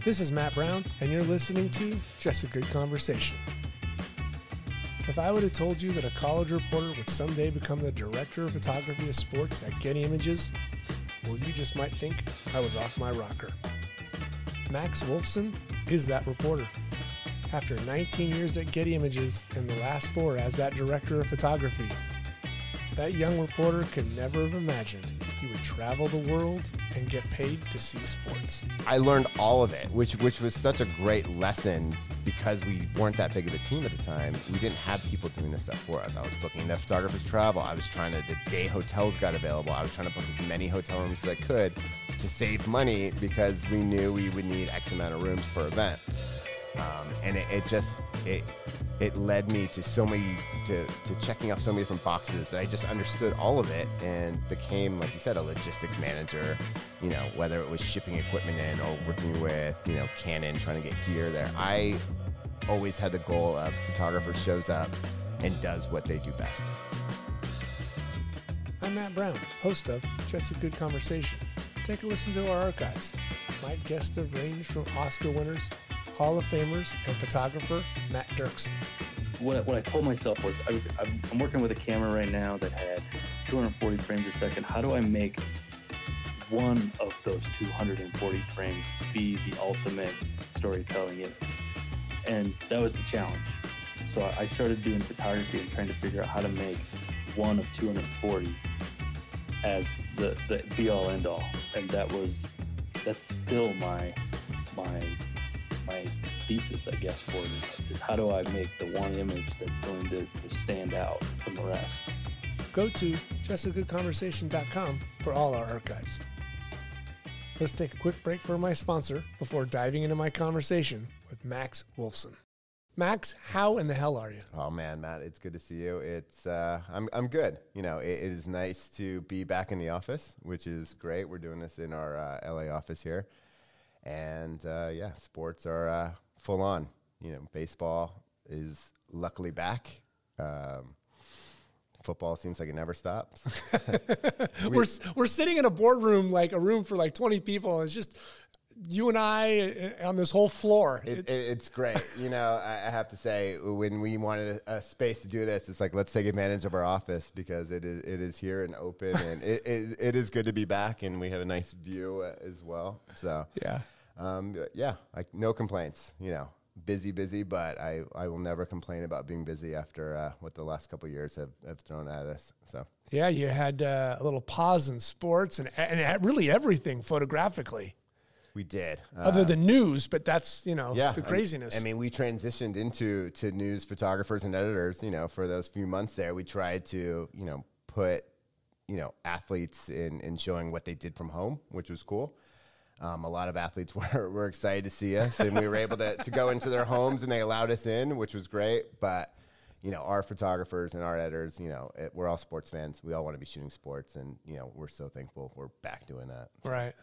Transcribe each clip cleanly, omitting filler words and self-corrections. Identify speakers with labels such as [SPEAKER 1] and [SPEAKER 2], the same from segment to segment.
[SPEAKER 1] This is Matt Brown, and you're listening to Just a Good Conversation. If I would have told you that a college reporter would someday become the director of photography of sports at Getty Images, well, you just might think I was off my rocker. Maxx Wolfson is that reporter. After 19 years at Getty Images and the last 4 as that director of photography, that young reporter could never have imagined he would travel the world and get paid to see sports.
[SPEAKER 2] I learned all of it, which was such a great lesson because we weren't that big of a team at the time. We didn't have people doing this stuff for us. I was booking the photographers travel. I was trying to, the day hotels got available, I was trying to book as many hotel rooms as I could to save money because we knew we would need X amount of rooms per event. And it led me to so many, to checking off so many different boxes that I just understood all of it and became, like you said, a logistics manager, you know, whether it was shipping equipment in or working with, you know, Canon, trying to get gear there. I always had the goal of photographer shows up and does what they do best.
[SPEAKER 1] I'm Matt Brown, host of Just a Good Conversation. Take a listen to our archives. My guests have ranged from Oscar winners, Hall of Famers, and photographer Matt Dirksen.
[SPEAKER 3] What I told myself was, I'm working with a camera right now that had 240 frames a second. How do I make one of those 240 frames be the ultimate storytelling image? And that was the challenge. So I started doing photography and trying to figure out how to make one of 240 as the be-all, end-all. And that's still my thesis, I guess, for it, is how do I make the one image that's going to stand out from the rest.
[SPEAKER 1] Go to justagoodconversation.com for all our archives. Let's take a quick break for my sponsor before diving into my conversation with Maxx Wolfson. Max, how in the hell are you?
[SPEAKER 2] Oh man, Matt, it's good to see you. It's I'm good. You know, it is nice to be back in the office, which is great. We're doing this in our LA office here. And yeah, sports are full on. You know, baseball is luckily back. Football seems like it never stops.
[SPEAKER 1] We're sitting in a boardroom, like a room for like 20 people, and it's just you and I on this whole floor.
[SPEAKER 2] It's great. You know, I have to say, when we wanted a space to do this, it's like, let's take advantage of our office because it is here and open, and it is good to be back, and we have a nice view as well. So
[SPEAKER 1] yeah,
[SPEAKER 2] like no complaints. You know, busy, but I will never complain about being busy after what the last couple of years have thrown at us. So
[SPEAKER 1] yeah, you had a little pause in sports and really everything photographically.
[SPEAKER 2] We did.
[SPEAKER 1] Other than news, but that's, you know, the craziness.
[SPEAKER 2] I mean, we transitioned into news photographers and editors, you know, for those few months there. We tried to, you know, put, you know, athletes in showing what they did from home, which was cool. A lot of athletes were excited to see us, and we were able to go into their homes, and they allowed us in, which was great. But, you know, our photographers and our editors, you know, we're all sports fans. We all want to be shooting sports, and, you know, we're so thankful we're back doing that. So.
[SPEAKER 1] Right.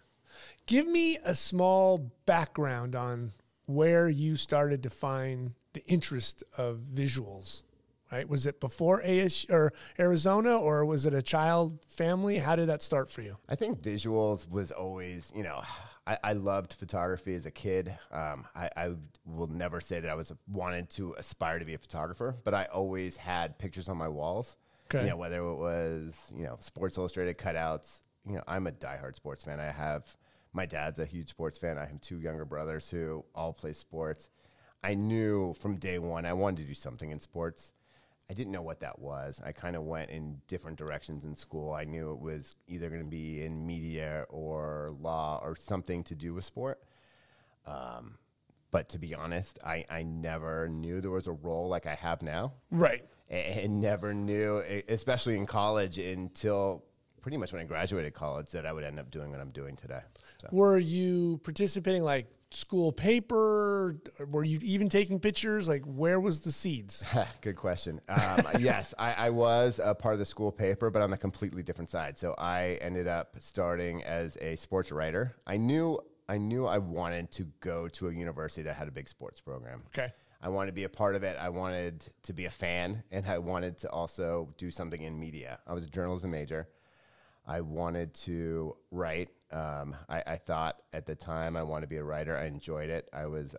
[SPEAKER 1] Give me a small background on where you started to find the interest of visuals, right? Was it before Arizona, or was it a child family? How did that start for you?
[SPEAKER 2] I think visuals was always, you know, I loved photography as a kid. I will never say that I wanted to aspire to be a photographer, but I always had pictures on my walls. Okay. You know, whether it was, you know, Sports Illustrated cutouts. You know, I'm a diehard sports fan. My dad's a huge sports fan. I have 2 younger brothers who all play sports. I knew from day one I wanted to do something in sports. I didn't know what that was. I kind of went in different directions in school. I knew it was either going to be in media or law or something to do with sport. But to be honest, I never knew there was a role like I have now.
[SPEAKER 1] Right.
[SPEAKER 2] And never knew, especially in college, until pretty much when I graduated college, that I would end up doing what I'm doing today. So.
[SPEAKER 1] Were you participating like school paper? Were you even taking pictures? Like, where was the seeds?
[SPEAKER 2] Good question. Yes, I was a part of the school paper, but on a completely different side. So I ended up starting as a sports writer. I knew I wanted to go to a university that had a big sports program.
[SPEAKER 1] Okay.
[SPEAKER 2] I wanted to be a part of it. I wanted to be a fan, and I wanted to also do something in media. I was a journalism major. I wanted to write. I thought at the time I wanted to be a writer. I enjoyed it. I was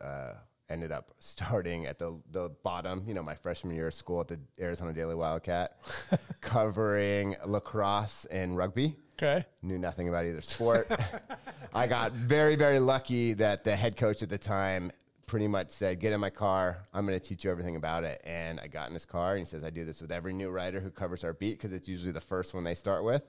[SPEAKER 2] ended up starting at the bottom, my freshman year of school at the Arizona Daily Wildcat, covering lacrosse and rugby.
[SPEAKER 1] Okay.
[SPEAKER 2] Knew nothing about either sport. I got very, very lucky that the head coach at the time pretty much said, get in my car. I'm going to teach you everything about it. And I got in his car, and he says, I do this with every new writer who covers our beat because it's usually the first one they start with.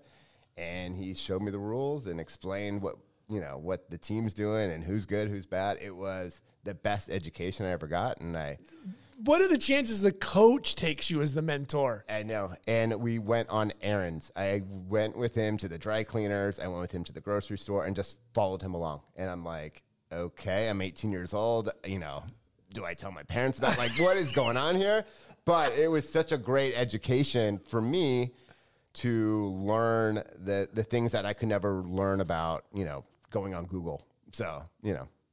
[SPEAKER 2] And he showed me the rules and explained what the team's doing and who's good, who's bad. It was the best education I ever got. And
[SPEAKER 1] what are the chances the coach takes you as the mentor?
[SPEAKER 2] I know. And we went on errands. I went with him to the dry cleaners. I went with him to the grocery store and just followed him along. And I'm like, okay, I'm 18 years old. Do I tell my parents about what is going on here? But it was such a great education for me to learn the things that I could never learn about, going on Google. So,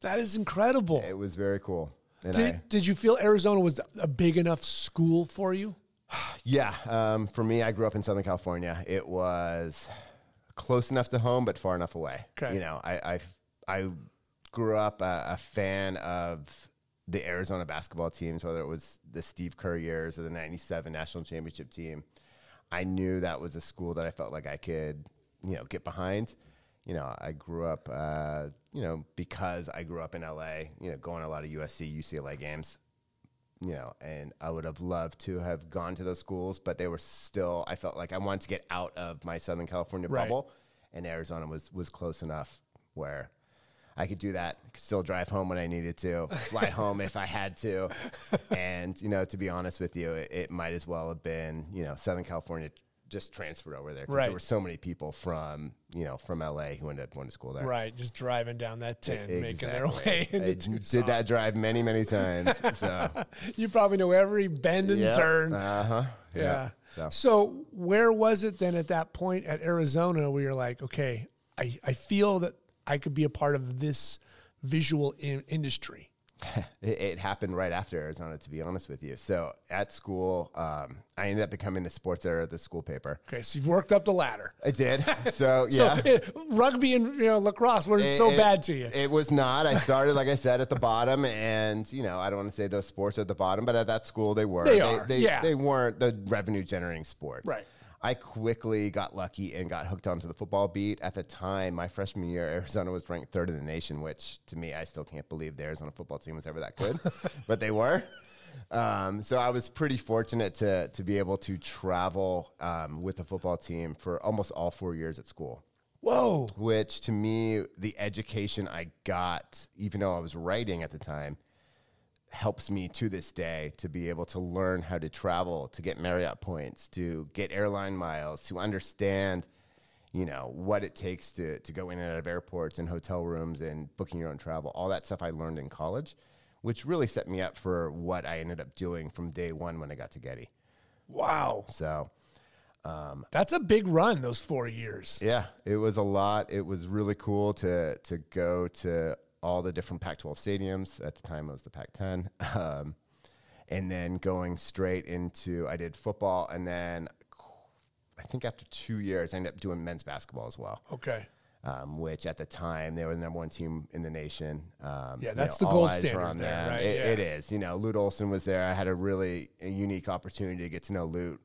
[SPEAKER 1] That is incredible.
[SPEAKER 2] it was very cool. And
[SPEAKER 1] Did you feel Arizona was a big enough school for you?
[SPEAKER 2] Yeah. For me, I grew up in Southern California. It was close enough to home, but far enough away.
[SPEAKER 1] Okay.
[SPEAKER 2] I grew up a fan of the Arizona basketball teams, whether it was the Steve Kerr years or the 97 national championship team. I knew that was a school that I felt like I could, get behind. I grew up, because I grew up in LA, going to a lot of USC, UCLA games, and I would have loved to have gone to those schools, but they were still, I felt like I wanted to get out of my Southern California bubble, and Arizona was close enough where I could do that, still drive home when I needed to, fly home if I had to. And, to be honest with you, it might as well have been, Southern California just transferred over there. Because there were so many people from LA who ended up going to school there.
[SPEAKER 1] Right, just driving down that 10,
[SPEAKER 2] Exactly.
[SPEAKER 1] making their way into Tucson.
[SPEAKER 2] Did that drive many, many times. So
[SPEAKER 1] you probably know every bend and turn.
[SPEAKER 2] Yeah.
[SPEAKER 1] So where was it then at that point at Arizona where you're like, okay, I feel that I could be a part of this visual industry?
[SPEAKER 2] It happened right after Arizona, to be honest with you. So at school, I ended up becoming the sports editor of the school paper.
[SPEAKER 1] Okay, so you've worked up the ladder.
[SPEAKER 2] I did. So, yeah.
[SPEAKER 1] So rugby and lacrosse weren't so bad to you.
[SPEAKER 2] It was not. I started, like I said, at the bottom. And, I don't want to say those sports are at the bottom, but at that school they were. They weren't the revenue-generating sports.
[SPEAKER 1] Right.
[SPEAKER 2] I quickly got lucky and got hooked onto the football beat. At the time, my freshman year, Arizona was ranked 3rd in the nation, which to me, I still can't believe the Arizona football team was ever that good, but they were. So I was pretty fortunate to be able to travel with the football team for almost all 4 years at school.
[SPEAKER 1] Whoa.
[SPEAKER 2] Which to me, the education I got, even though I was writing at the time, helps me to this day to be able to learn how to travel, to get Marriott points, to get airline miles, to understand, what it takes to go in and out of airports and hotel rooms and booking your own travel. All that stuff I learned in college, which really set me up for what I ended up doing from day one when I got to Getty.
[SPEAKER 1] Wow.
[SPEAKER 2] So
[SPEAKER 1] that's a big run, those 4 years.
[SPEAKER 2] Yeah, it was a lot. It was really cool to go to all the different Pac-12 stadiums. At the time, it was the Pac-10. And then going straight into, I did football. And then I think after 2 years, I ended up doing men's basketball as well.
[SPEAKER 1] Okay.
[SPEAKER 2] Which at the time, they were the #1 team in the nation.
[SPEAKER 1] That's the gold standard there, right?
[SPEAKER 2] It is. Lute Olson was there. I had a unique opportunity to get to know Lute,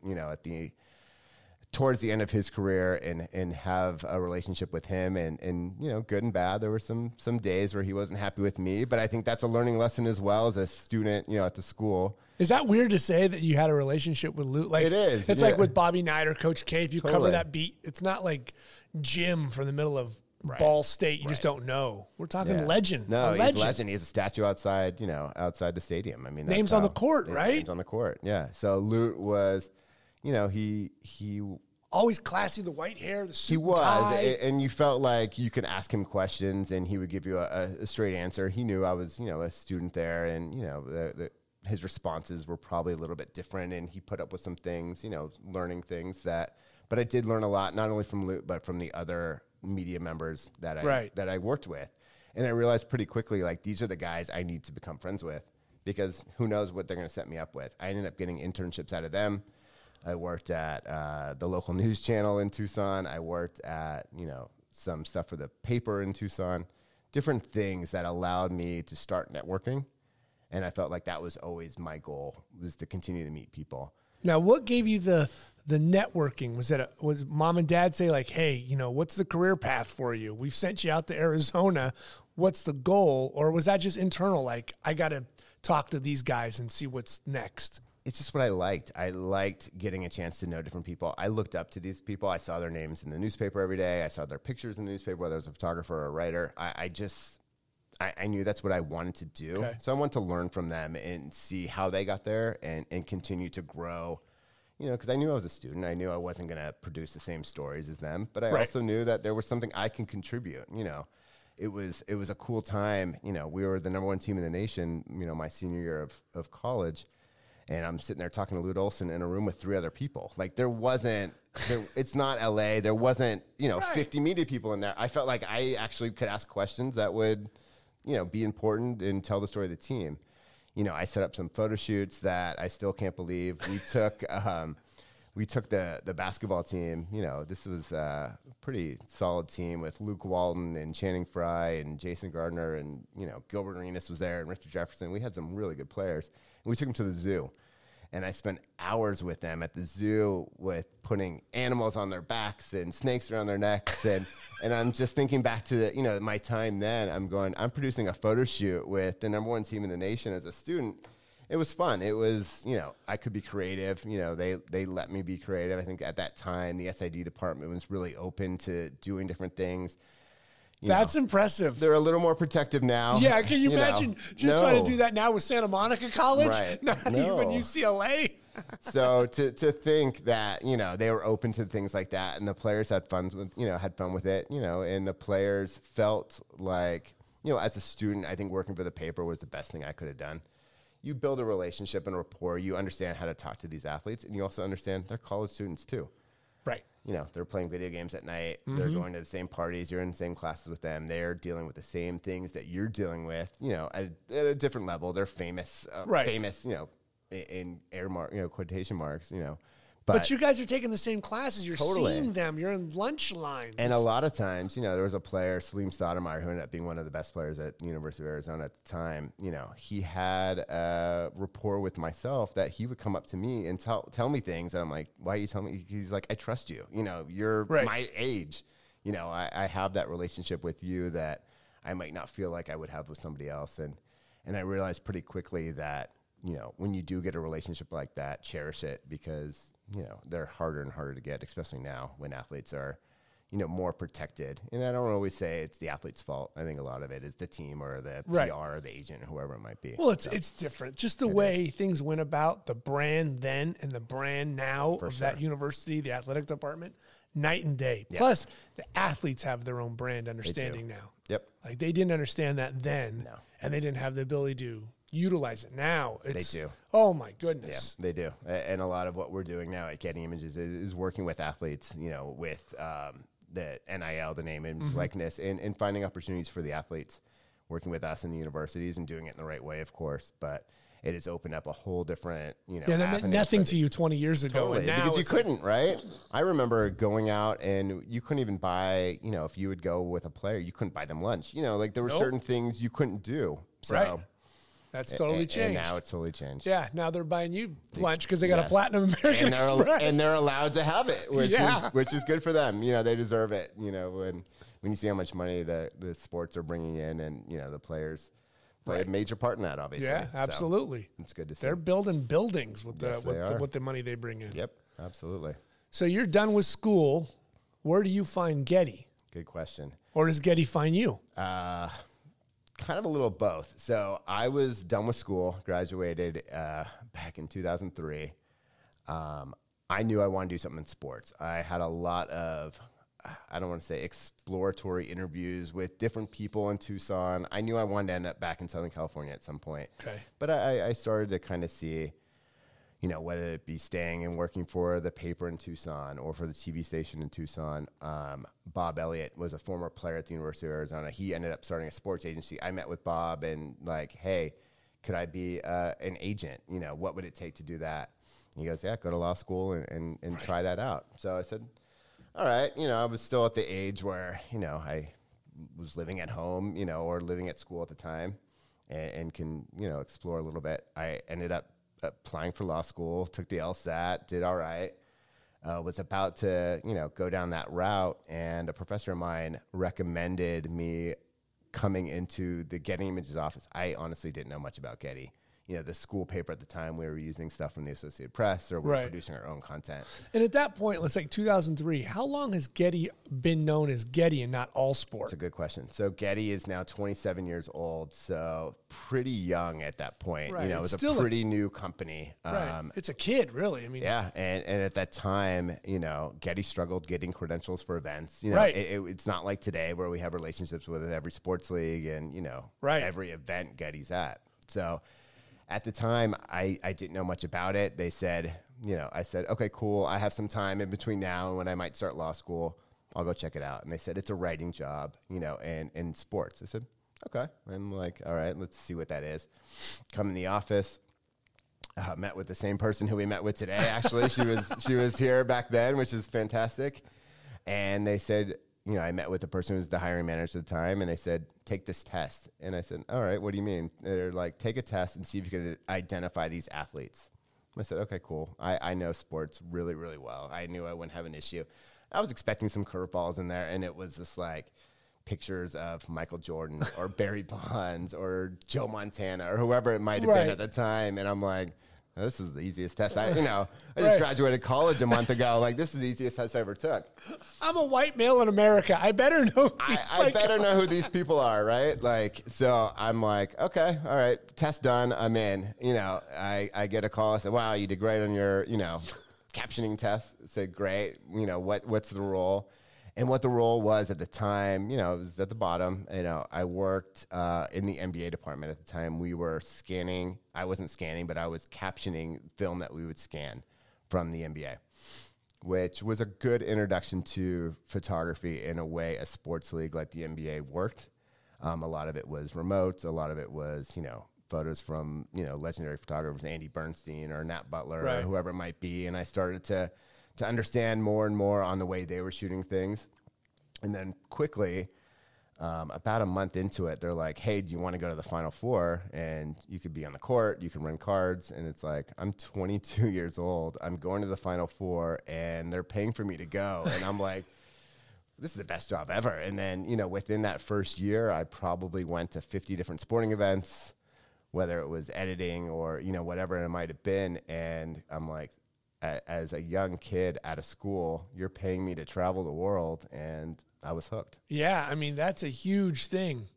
[SPEAKER 2] towards the end of his career and have a relationship with him and good and bad. There were some days where he wasn't happy with me, but I think that's a learning lesson as well as a student, at the school.
[SPEAKER 1] Is that weird to say that you had a relationship with Lute? Like,
[SPEAKER 2] it is.
[SPEAKER 1] It's like with Bobby Knight or Coach K. If you
[SPEAKER 2] Totally.
[SPEAKER 1] cover that beat, it's not like Jim from the middle of Ball State. You just don't know. We're talking legend.
[SPEAKER 2] No, he's a legend. He has a statue outside, outside the stadium. I mean,
[SPEAKER 1] names on the court, right?
[SPEAKER 2] Names on the court. Yeah. So Lute was, he
[SPEAKER 1] always classy, the white hair, the suit
[SPEAKER 2] he was,
[SPEAKER 1] and tie.
[SPEAKER 2] And you felt like you could ask him questions and he would give you a straight answer. He knew I was, a student there, and his responses were probably a little bit different, and he put up with some things, learning things but I did learn a lot, not only from Lute, but from the other media members that I worked with. And I realized pretty quickly, like, these are the guys I need to become friends with, because who knows what they're going to set me up with. I ended up getting internships out of them. I worked at the local news channel in Tucson. I worked at, some stuff for the paper in Tucson, different things that allowed me to start networking. And I felt like that was always my goal, was to continue to meet people.
[SPEAKER 1] Now, what gave you the networking? Was mom and dad say like, hey, what's the career path for you? We've sent you out to Arizona. What's the goal? Or was that just internal? Like, I got to talk to these guys and see what's next.
[SPEAKER 2] It's just what I liked. I liked getting a chance to know different people. I looked up to these people. I saw their names in the newspaper every day. I saw their pictures in the newspaper, whether it was a photographer or a writer. I knew that's what I wanted to do.
[SPEAKER 1] Okay.
[SPEAKER 2] So I wanted to learn from them and see how they got there and continue to grow, because I knew I was a student. I knew I wasn't going to produce the same stories as them, but I also knew that there was something I can contribute. It was a cool time. We were the #1 team in the nation, my senior year of college. And I'm sitting there talking to Lute Olson in a room with 3 other people. Like it's not LA. There wasn't, 50 media people in there. I felt like I actually could ask questions that would, be important and tell the story of the team. I set up some photo shoots that I still can't believe. We took the basketball team. This was a pretty solid team with Luke Walton and Channing Frye and Jason Gardner and, Gilbert Arenas was there and Richard Jefferson. We had some really good players. And we took them to the zoo. And I spent hours with them at the zoo with putting animals on their backs and snakes around their necks. And I'm just thinking back to my time then. I'm producing a photo shoot with the #1 team in the nation as a student. It was fun. It was, I could be creative. They let me be creative. I think at that time, the SID department was really open to doing different things.
[SPEAKER 1] That's impressive.
[SPEAKER 2] They're a little more protective now.
[SPEAKER 1] Yeah, can you imagine trying to do that now with Santa Monica College?
[SPEAKER 2] Right.
[SPEAKER 1] Not even UCLA.
[SPEAKER 2] So to think that, they were open to things like that and the players had fun with it, and the players felt like, as a student, I think working for the paper was the best thing I could have done. You build a relationship and rapport. You understand how to talk to these athletes, and you also understand they're college students too.
[SPEAKER 1] Right.
[SPEAKER 2] They're playing video games at night. Mm-hmm. They're going to the same parties. You're in the same classes with them. They're dealing with the same things that you're dealing with, at a different level. They're famous, in quotation marks,
[SPEAKER 1] But you guys are taking the same classes. You're seeing them. You're in lunch lines.
[SPEAKER 2] And a lot of times, there was a player, Salim Stoudemire, who ended up being one of the best players at the University of Arizona at the time. He had a rapport with myself that he would come up to me and tell me things. And I'm like, why are you telling me? He's like, I trust you. You're my age. I have that relationship with you that I might not feel like I would have with somebody else. And I realized pretty quickly that, when you do get a relationship like that, cherish it because they're harder and harder to get, especially now when athletes are, more protected. And I don't always say it's the athlete's fault. I think a lot of it is the team or the PR or the agent or whoever it might be.
[SPEAKER 1] Well, it's different. Just the way things went about, the brand then and the brand now of that university, the athletic department, night and day. Yep. Plus, the athletes have their own brand understanding now.
[SPEAKER 2] Yep.
[SPEAKER 1] Like they didn't understand that then, and they didn't have the ability to utilize it now.
[SPEAKER 2] They do.
[SPEAKER 1] Oh my goodness.
[SPEAKER 2] Yeah, they do. And a lot of what we're doing now at Getty Images is working with athletes, with the NIL, the name, image, likeness, and finding opportunities for the athletes, working with us in the universities and doing it in the right way, of course. But it has opened up a whole different,
[SPEAKER 1] that meant nothing to you 20 years ago.
[SPEAKER 2] Totally,
[SPEAKER 1] and now
[SPEAKER 2] because you couldn't, right? I remember going out and you couldn't even buy, if you would go with a player, you couldn't buy them lunch. Like there were certain things you couldn't do. So.
[SPEAKER 1] Right. That's totally changed.
[SPEAKER 2] And now it's totally changed.
[SPEAKER 1] Yeah, now they're buying you lunch because they got a Platinum American Express.
[SPEAKER 2] And they're allowed to have it, which is good for them. They deserve it. When you see how much money the sports are bringing in and, the players play a major part in that, obviously.
[SPEAKER 1] Yeah, absolutely.
[SPEAKER 2] So it's good to see.
[SPEAKER 1] They're building buildings with the money they bring in.
[SPEAKER 2] Yep, absolutely.
[SPEAKER 1] So you're done with school. Where do you find Getty?
[SPEAKER 2] Good question.
[SPEAKER 1] Or does Getty find you?
[SPEAKER 2] Kind of a little both. So I was done with school, graduated back in 2003. I knew I wanted to do something in sports. I had a lot of, I don't want to say exploratory interviews with different people in Tucson. I knew I wanted to end up back in Southern California at some point. Okay. But I started to kind of see, whether it be staying and working for the paper in Tucson or for the TV station in Tucson. Bob Elliott was a former player at the University of Arizona. He ended up starting a sports agency. I met with Bob and like, hey, could I be an agent? What would it take to do that? He goes, yeah, go to law school and try that out. So I said, all right. I was still at the age where, I was living at home, or living at school at the time and can, explore a little bit. I ended up applying for law school, took the LSAT, did all right. Was about to, go down that route, and a professor of mine recommended me coming into the Getty Images office. I honestly didn't know much about Getty. The school paper at the time, we were using stuff from the Associated Press, or we were producing our own content.
[SPEAKER 1] And at that point, let's say 2003, how long has Getty been known as Getty and not All Sport?
[SPEAKER 2] That's a good question. So Getty is now 27 years old, so pretty young at that point.
[SPEAKER 1] Right.
[SPEAKER 2] It was a pretty new company.
[SPEAKER 1] Right. It's a kid, really. I mean,
[SPEAKER 2] yeah, and at that time, Getty struggled getting credentials for events.
[SPEAKER 1] Right.
[SPEAKER 2] It's not like today where we have relationships with every sports league and every event Getty's at. So at the time, I didn't know much about it. They said, I said, okay, cool. I have some time in between now and when I might start law school. I'll go check it out. And they said, it's a writing job, and in sports. I said, okay. I'm like, all right, let's see what that is. Come in the office. Met with the same person who we met with today. Actually, she was here back then, which is fantastic. And they said, I met with the person who was the hiring manager at the time, and they said, take this test. And I said, all right, what do you mean? They're like, take a test and see if you can identify these athletes. I said, okay, cool. I know sports really, really well. I knew I wouldn't have an issue. I was expecting some curveballs in there, and it was just like pictures of Michael Jordan or Barry Bonds or Joe Montana or whoever it might have been at the time. And I'm like, this is the easiest test. I just graduated college a month ago. Like, this is the easiest test I ever took.
[SPEAKER 1] I'm a white male in America. I better know.
[SPEAKER 2] I better know who these people are, right? Like, so I'm like, okay, all right, test done. I'm in. I get a call. I said, wow, you did great on your, captioning test. I said, great. What's the role? And what the role was at the time, it was at the bottom. I worked in the NBA department at the time. We were scanning. I wasn't scanning, but I was captioning film that we would scan from the NBA, which was a good introduction to photography in a way a sports league like the NBA worked. A lot of it was remote. A lot of it was, photos from, legendary photographers, Andy Bernstein or Nat Butler or whoever it might be. And I started to understand more and more on the way they were shooting things. And then quickly, about a month into it, they're like, hey, do you want to go to the Final Four? And you could be on the court, you can run cards. And it's like, I'm 22 years old. I'm going to the Final Four, and they're paying for me to go. And I'm like, this is the best job ever. And then, within that first year, I probably went to 50 different sporting events, whether it was editing or, whatever it might have been. And I'm like, as a young kid out of school, you're paying me to travel the world, and I was hooked.
[SPEAKER 1] Yeah, I mean, that's a huge thing.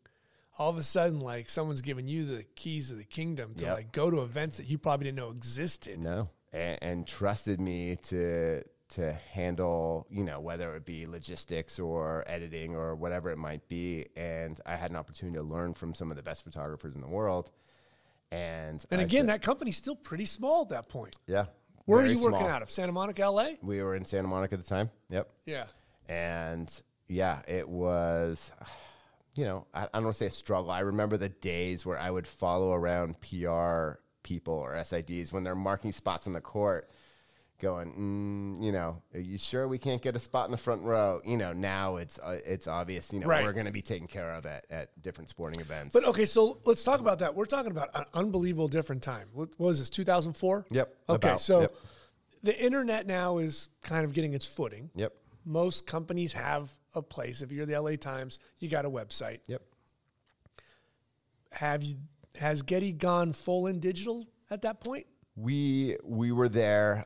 [SPEAKER 1] All of a sudden, like, someone's giving you the keys of the kingdom to like go to events that you probably didn't know existed.
[SPEAKER 2] No, and trusted me to handle, whether it be logistics or editing or whatever it might be. And I had an opportunity to learn from some of the best photographers in the world. And
[SPEAKER 1] again, that company's still pretty small at that point.
[SPEAKER 2] Yeah.
[SPEAKER 1] Where are you working out of? Santa Monica, LA?
[SPEAKER 2] We were in Santa Monica at the time. Yep.
[SPEAKER 1] Yeah.
[SPEAKER 2] And yeah, it was, I don't want to say a struggle. I remember the days where I would follow around PR people or SIDs when they're marking spots on the court going, are you sure we can't get a spot in the front row? Now it's obvious, we're going to be taken care of at different sporting events.
[SPEAKER 1] But okay, so let's talk about that. We're talking about an unbelievable different time. What was this, 2004?
[SPEAKER 2] Yep.
[SPEAKER 1] Okay, the internet now is kind of getting its footing.
[SPEAKER 2] Yep.
[SPEAKER 1] Most companies have a place. If you're the LA Times, you got a website.
[SPEAKER 2] Yep.
[SPEAKER 1] Has Getty gone full in digital at that point?
[SPEAKER 2] We were there,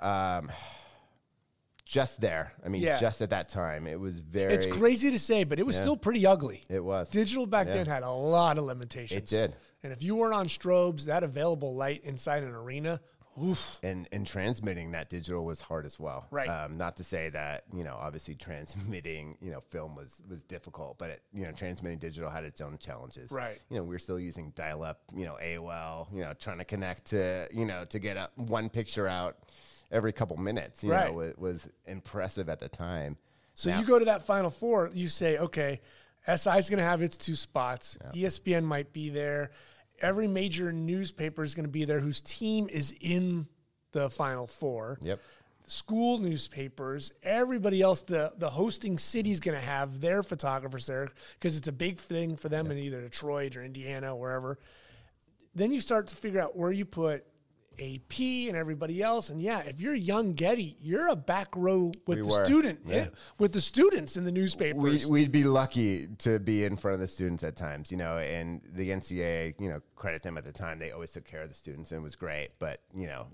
[SPEAKER 2] just there. I mean, just at that time. It was very...
[SPEAKER 1] It's crazy to say, but it was still pretty ugly.
[SPEAKER 2] It was.
[SPEAKER 1] Digital back then had a lot of limitations.
[SPEAKER 2] It did.
[SPEAKER 1] And if you weren't on strobes, that available light inside an arena... Oof.
[SPEAKER 2] And transmitting that digital was hard as well.
[SPEAKER 1] Right.
[SPEAKER 2] Not to say that, obviously transmitting, film was difficult, but transmitting digital had its own challenges.
[SPEAKER 1] Right.
[SPEAKER 2] We were still using dial-up, AOL, trying to connect to get one picture out every couple minutes, it was impressive at the time.
[SPEAKER 1] So now, you go to that Final Four, you say, okay, SI's going to have its 2 spots. Yeah. ESPN might be there. Every major newspaper is going to be there whose team is in the Final Four.
[SPEAKER 2] Yep.
[SPEAKER 1] School newspapers, everybody else, the hosting city's going to have their photographers there because it's a big thing for them in either Detroit or Indiana, wherever. Then you start to figure out where you put AP and everybody else. And yeah, if you're young Getty, you're a back row with with the students in the newspapers.
[SPEAKER 2] We'd be lucky to be in front of the students at times, and the NCAA, credit them at the time. They always took care of the students and it was great. But,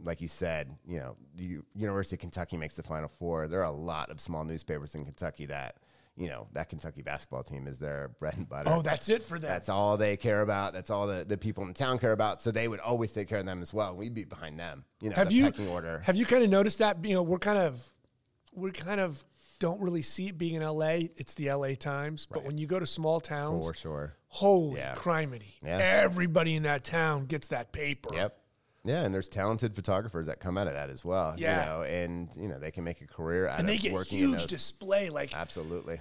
[SPEAKER 2] like you said, the University of Kentucky makes the Final Four. There are a lot of small newspapers in Kentucky that, that Kentucky basketball team is their bread and butter.
[SPEAKER 1] Oh, that's it for them.
[SPEAKER 2] That's all they care about. That's all the people in the town care about. So they would always take care of them as well. We'd be behind them, pecking order.
[SPEAKER 1] Have you kind of noticed that? We're kind of don't really see it being in LA. It's the LA Times. But when you go to small towns,
[SPEAKER 2] for sure.
[SPEAKER 1] Holy criminy. Yeah. Everybody in that town gets that paper.
[SPEAKER 2] Yep. Yeah, and there's talented photographers that come out of that as well.
[SPEAKER 1] Yeah.
[SPEAKER 2] And they can make a career out of
[SPEAKER 1] working. And they get huge display.
[SPEAKER 2] Absolutely.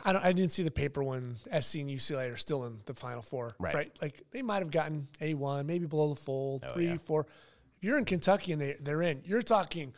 [SPEAKER 1] I didn't see the paper when SC and UCLA are still in the Final Four. Right? Like they might have gotten A1, maybe below the fold, 3, 4. If you're in Kentucky and they're in, you're talking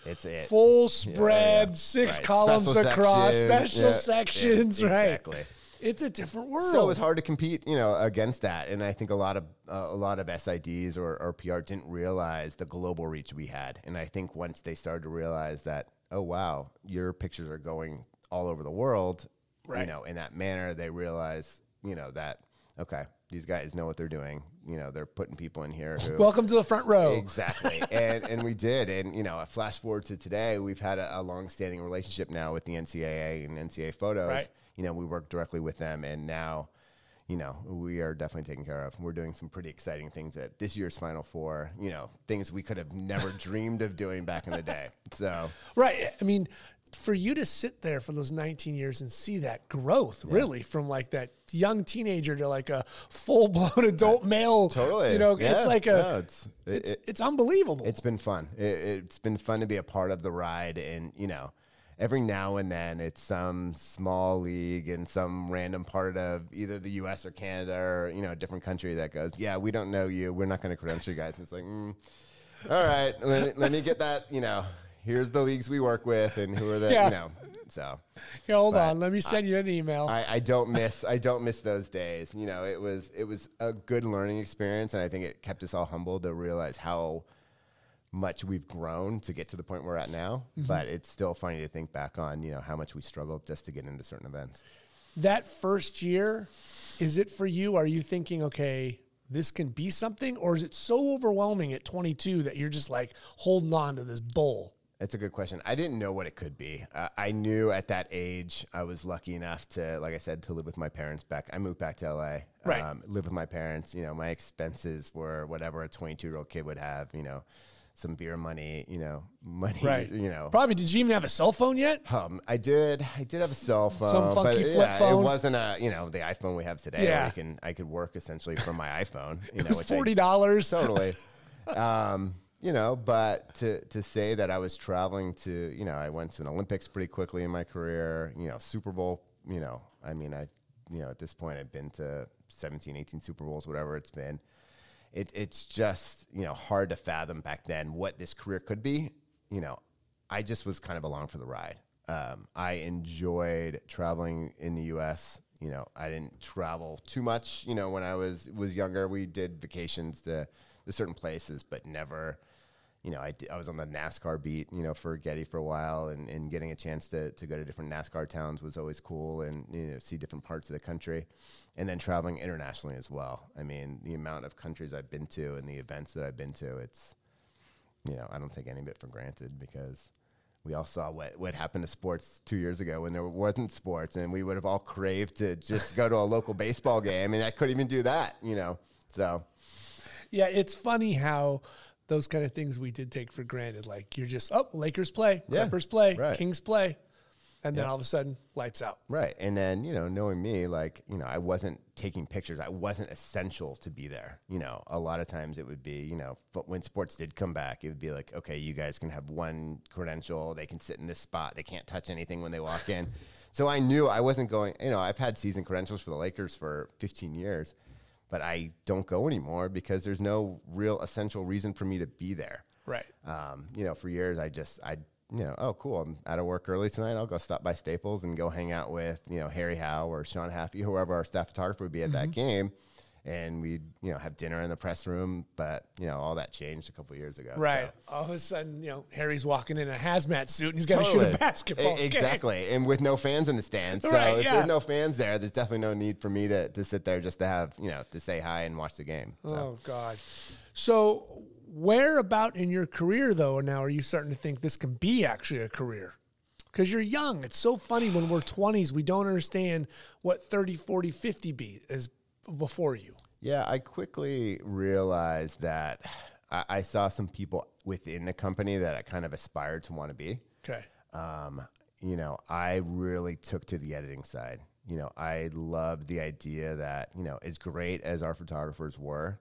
[SPEAKER 1] full spread, 6 columns
[SPEAKER 2] special
[SPEAKER 1] across,
[SPEAKER 2] sections.
[SPEAKER 1] special sections, right?
[SPEAKER 2] Exactly.
[SPEAKER 1] It's a different world.
[SPEAKER 2] So it was hard to compete, against that. And I think a lot of SIDs or PR didn't realize the global reach we had. And I think once they started to realize that, oh, wow, your pictures are going all over the world, in that manner, they realize, that, okay, these guys know what they're doing. They're putting people in here who...
[SPEAKER 1] Welcome to the front row.
[SPEAKER 2] Exactly. and we did. And, flash forward to today, we've had a long-standing relationship now with the NCAA and NCAA Photos.
[SPEAKER 1] Right.
[SPEAKER 2] We work directly with them, and now, we are definitely taken care of. We're doing some pretty exciting things at this year's Final Four, things we could have never dreamed of doing back in the day. So,
[SPEAKER 1] right. I mean, for you to sit there for those 19 years and see that growth, really, from like that young teenager to like a full-blown adult male,
[SPEAKER 2] totally.
[SPEAKER 1] It's like it's unbelievable.
[SPEAKER 2] It's been fun. It's been fun to be a part of the ride, and every now and then it's some small league in some random part of either the U.S. or Canada or, a different country that goes, yeah, we don't know you. We're not going to credential you guys. And it's like, all right, let me get that, here's the leagues we work with and who are the, so.
[SPEAKER 1] Yeah, hold on. Let me send you an email.
[SPEAKER 2] I don't miss those days. It was a good learning experience, and I think it kept us all humble to realize how much we've grown to get to the point we're at now, but it's still funny to think back on, how much we struggled just to get into certain events.
[SPEAKER 1] That first year, is it for you? Are you thinking, okay, this can be something, or is it so overwhelming at 22 that you're just like holding on to this bowl?
[SPEAKER 2] That's a good question. I didn't know what it could be. I knew at that age I was lucky enough to, like I said, to live with my parents back. I moved back to LA, live with my parents. My expenses were whatever a 22-year-old kid would have, some beer money, money,
[SPEAKER 1] right. Probably, did you even have a cell phone yet?
[SPEAKER 2] I did have a cell phone.
[SPEAKER 1] Some funky flip phone.
[SPEAKER 2] It wasn't the iPhone we have today.
[SPEAKER 1] Yeah.
[SPEAKER 2] Where I could work essentially from my iPhone.
[SPEAKER 1] It was $40.
[SPEAKER 2] Totally. But to say that I was traveling to, I went to an Olympics pretty quickly in my career, Super Bowl, at this point I've been to 17, 18 Super Bowls, whatever it's been. It's just, hard to fathom back then what this career could be. I just was kind of along for the ride. I enjoyed traveling in the U.S. I didn't travel too much, when I was younger. We did vacations to certain places, but never, I was on the NASCAR beat, for Getty for a while, and getting a chance to go to different NASCAR towns was always cool, and, see different parts of the country, and then traveling internationally as well. I mean, the amount of countries I've been to and the events that I've been to, it's, I don't take any of it for granted, because we all saw what happened to sports 2 years ago when there wasn't sports, and we would have all craved to just go to a local baseball game, and I couldn't even do that, so.
[SPEAKER 1] Yeah, it's funny how those kind of things we did take for granted. Like you're just, Lakers play, Clippers play, Kings play. And then all of a sudden, lights out.
[SPEAKER 2] Right. And then, knowing me, like, I wasn't taking pictures. I wasn't essential to be there. A lot of times it would be, but when sports did come back, it would be like, okay, you guys can have one credential. They can sit in this spot. They can't touch anything when they walk in. So I knew I wasn't going, I've had season credentials for the Lakers for 15 years. But I don't go anymore because there's no real essential reason for me to be there.
[SPEAKER 1] Right.
[SPEAKER 2] You know, for years you know, oh, cool, I'm out of work early tonight. I'll go stop by Staples and go hang out with, you know, Harry Howe or Sean Haffey, whoever our staff photographer would be at that game. And we'd, you know, have dinner in the press room. But, you know, all that changed a couple of years ago.
[SPEAKER 1] Right.
[SPEAKER 2] So.
[SPEAKER 1] All of a sudden, you know, Harry's walking in a hazmat suit and he's got to shoot a basketball game.
[SPEAKER 2] Exactly. And with no fans in the stands. So if there's no fans there, there's definitely no need for me to sit there just to have, you know, to say hi and watch the game. So.
[SPEAKER 1] Oh, God. So where about in your career, though, now are you starting to think this can be actually a career? Because you're young. It's so funny when we're 20s, we don't understand what 30, 40, 50 is before you.
[SPEAKER 2] Yeah, I quickly realized that I saw some people within the company that I kind of aspired to want to be.
[SPEAKER 1] Okay.
[SPEAKER 2] You know, I really took to the editing side. You know, I loved the idea that, you know, as great as our photographers were,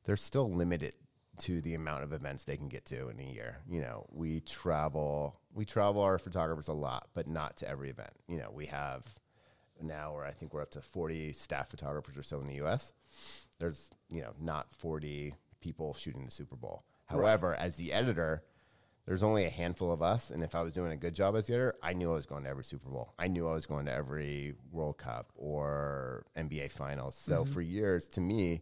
[SPEAKER 2] they're still limited to the amount of events they can get to in a year. You know, we travel our photographers a lot, but not to every event. You know, we have now where I think we're up to 40 staff photographers or so in the US. There's, you know, not 40 people shooting the Super Bowl. However, as the editor, there's only a handful of us. And if I was doing a good job as the editor, I knew I was going to every Super Bowl. I knew I was going to every World Cup or NBA finals. So for years, to me,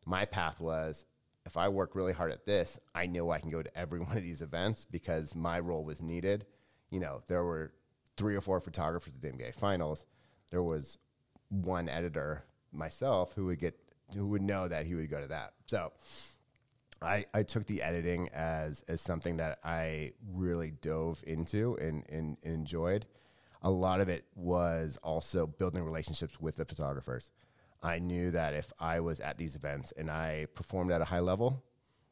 [SPEAKER 2] my path was, if I work really hard at this, I know I can go to every one of these events because my role was needed. You know, there were 3 or 4 photographers at the NBA finals. There was one editor, myself, who would know that he would go to that. So I took the editing as something that I really dove into and enjoyed. A lot of it was also building relationships with the photographers. I knew that if I was at these events and I performed at a high level,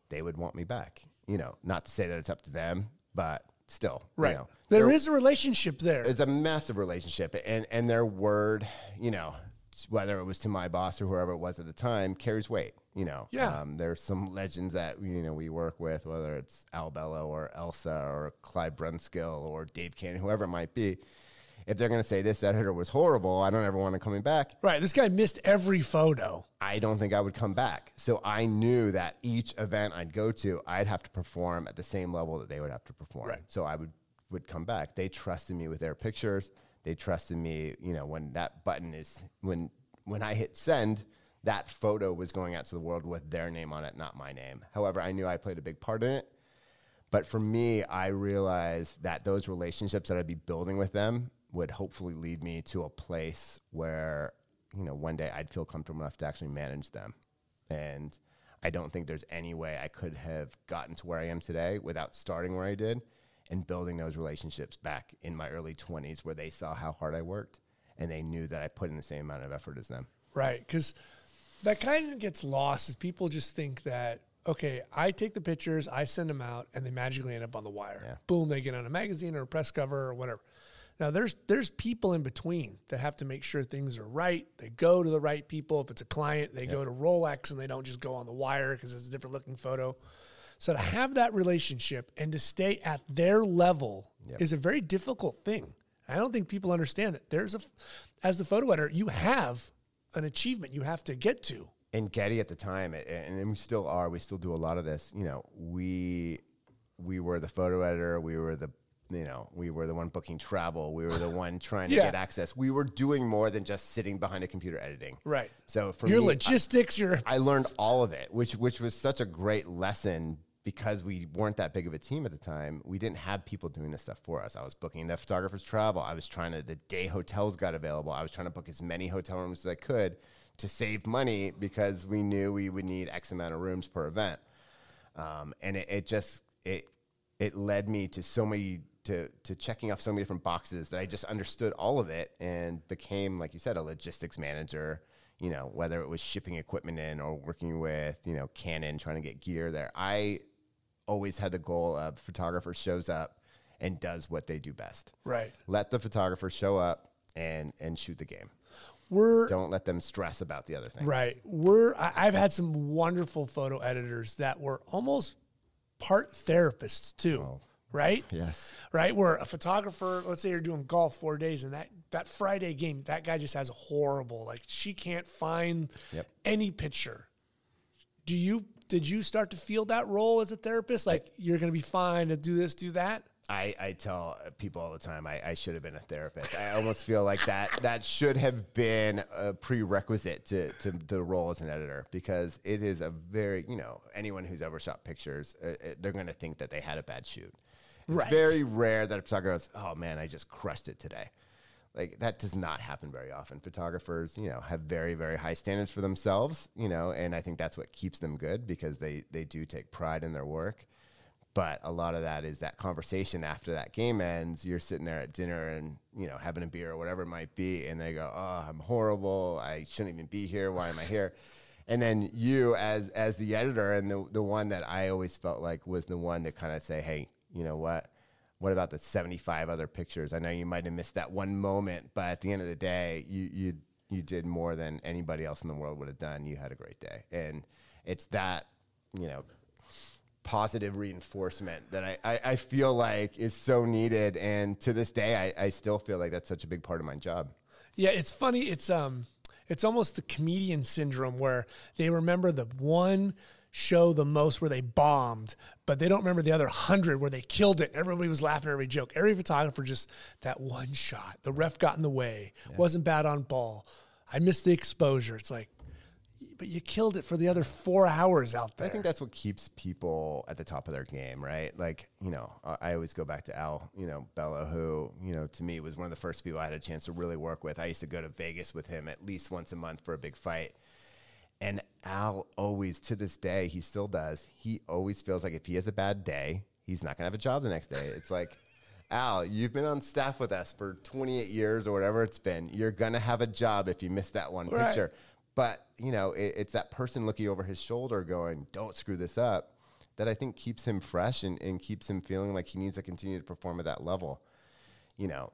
[SPEAKER 2] they would want me back. You know, not to say that it's up to them, but still.
[SPEAKER 1] Right.
[SPEAKER 2] You know,
[SPEAKER 1] there is a relationship there.
[SPEAKER 2] There's a massive relationship. And their word, you know, whether it was to my boss or whoever it was at the time, carries weight. You know, there's some legends that, you know, we work with, whether it's Al Bello or Elsa or Clyde Brunskill or Dave Cannon, whoever it might be. If they're going to say this editor was horrible, I don't ever want to come back.
[SPEAKER 1] Right. This guy missed every photo.
[SPEAKER 2] I don't think I would come back. So I knew that each event I'd go to, I'd have to perform at the same level that they would have to perform.
[SPEAKER 1] Right.
[SPEAKER 2] So I would come back. They trusted me with their pictures. They trusted me, you know, when that button is, when I hit send, that photo was going out to the world with their name on it, not my name. However, I knew I played a big part in it. But for me, I realized that those relationships that I'd be building with them would hopefully lead me to a place where, you know, one day I'd feel comfortable enough to actually manage them. And I don't think there's any way I could have gotten to where I am today without starting where I did and building those relationships back in my early 20s where they saw how hard I worked and they knew that I put in the same amount of effort as them.
[SPEAKER 1] Right. Because that kind of gets lost is people just think that, okay, I take the pictures, I send them out, and they magically end up on the wire. Yeah. Boom, they get on a magazine or a press cover or whatever. Now, there's people in between that have to make sure things are right. They go to the right people. If it's a client, they go to Rolex, and they don't just go on the wire because it's a different looking photo. So to have that relationship and to stay at their level is a very difficult thing. I don't think people understand that as the photo editor, you have an achievement you have to get to.
[SPEAKER 2] And Getty at the time, and we still are, we still do a lot of this. You know, we were the photo editor. We were the one booking travel. We were the one trying to get access. We were doing more than just sitting behind a computer editing.
[SPEAKER 1] Right.
[SPEAKER 2] So for
[SPEAKER 1] your
[SPEAKER 2] me,
[SPEAKER 1] logistics,
[SPEAKER 2] I learned all of it, which was such a great lesson because we weren't that big of a team at the time. We didn't have people doing this stuff for us. I was booking the photographers travel. I was trying to, the day hotels got available, I was trying to book as many hotel rooms as I could to save money because we knew we would need X amount of rooms per event. And it led me to so many, to checking off so many different boxes that I just understood all of it and became, like you said, a logistics manager, you know, whether it was shipping equipment in or working with, you know, Canon, trying to get gear there. I always had the goal of photographer shows up and does what they do best.
[SPEAKER 1] Right.
[SPEAKER 2] Let the photographer show up and shoot the game. Don't let them stress about the other things.
[SPEAKER 1] Right. I've had some wonderful photo editors that were almost part therapists too. Oh. Right?
[SPEAKER 2] Yes.
[SPEAKER 1] Right? Where a photographer, let's say you're doing golf 4 days and that Friday game, that guy just has a horrible, like she can't find any picture. Do you did you start to feel that role as a therapist? Like you're going to be fine to do this, do that?
[SPEAKER 2] I tell people all the time, I should have been a therapist. I almost feel like that should have been a prerequisite to the role as an editor, because it is a very, anyone who's ever shot pictures, they're going to think that they had a bad shoot. It's very rare that a photographer goes, oh man, I just crushed it today. Like that does not happen very often. Photographers, have very, very high standards for themselves, and I think that's what keeps them good, because they do take pride in their work. But a lot of that is that conversation after that game ends. You're sitting there at dinner and, having a beer or whatever it might be. And they go, oh, I'm horrible. I shouldn't even be here. Why am I here? And then you as the editor, and the one that I always felt like was the one to kind of say, hey, you know what? What about the 75 other pictures? I know you might have missed that one moment, but at the end of the day, you did more than anybody else in the world would have done. You had a great day. And it's that, positive reinforcement that I feel like is so needed. And to this day, I still feel like that's such a big part of my job.
[SPEAKER 1] Yeah, it's funny. It's almost the comedian syndrome, where they remember the one show the most where they bombed, but they don't remember the other 100 where they killed it. Everybody was laughing at every joke. Every photographer, just that one shot. The ref got in the way. Yeah. Wasn't bad on ball. I missed the exposure. It's like, but you killed it for the other 4 hours out there.
[SPEAKER 2] I think that's what keeps people at the top of their game, right? Like, I always go back to Al, Bella, who, to me was one of the first people I had a chance to really work with. I used to go to Vegas with him at least once a month for a big fight. And Al always, to this day, he still does. He always feels like if he has a bad day, he's not going to have a job the next day. It's like, Al, you've been on staff with us for 28 years or whatever it's been. You're going to have a job if you miss that one picture. But, it's that person looking over his shoulder going, don't screw this up, that I think keeps him fresh and keeps him feeling like he needs to continue to perform at that level.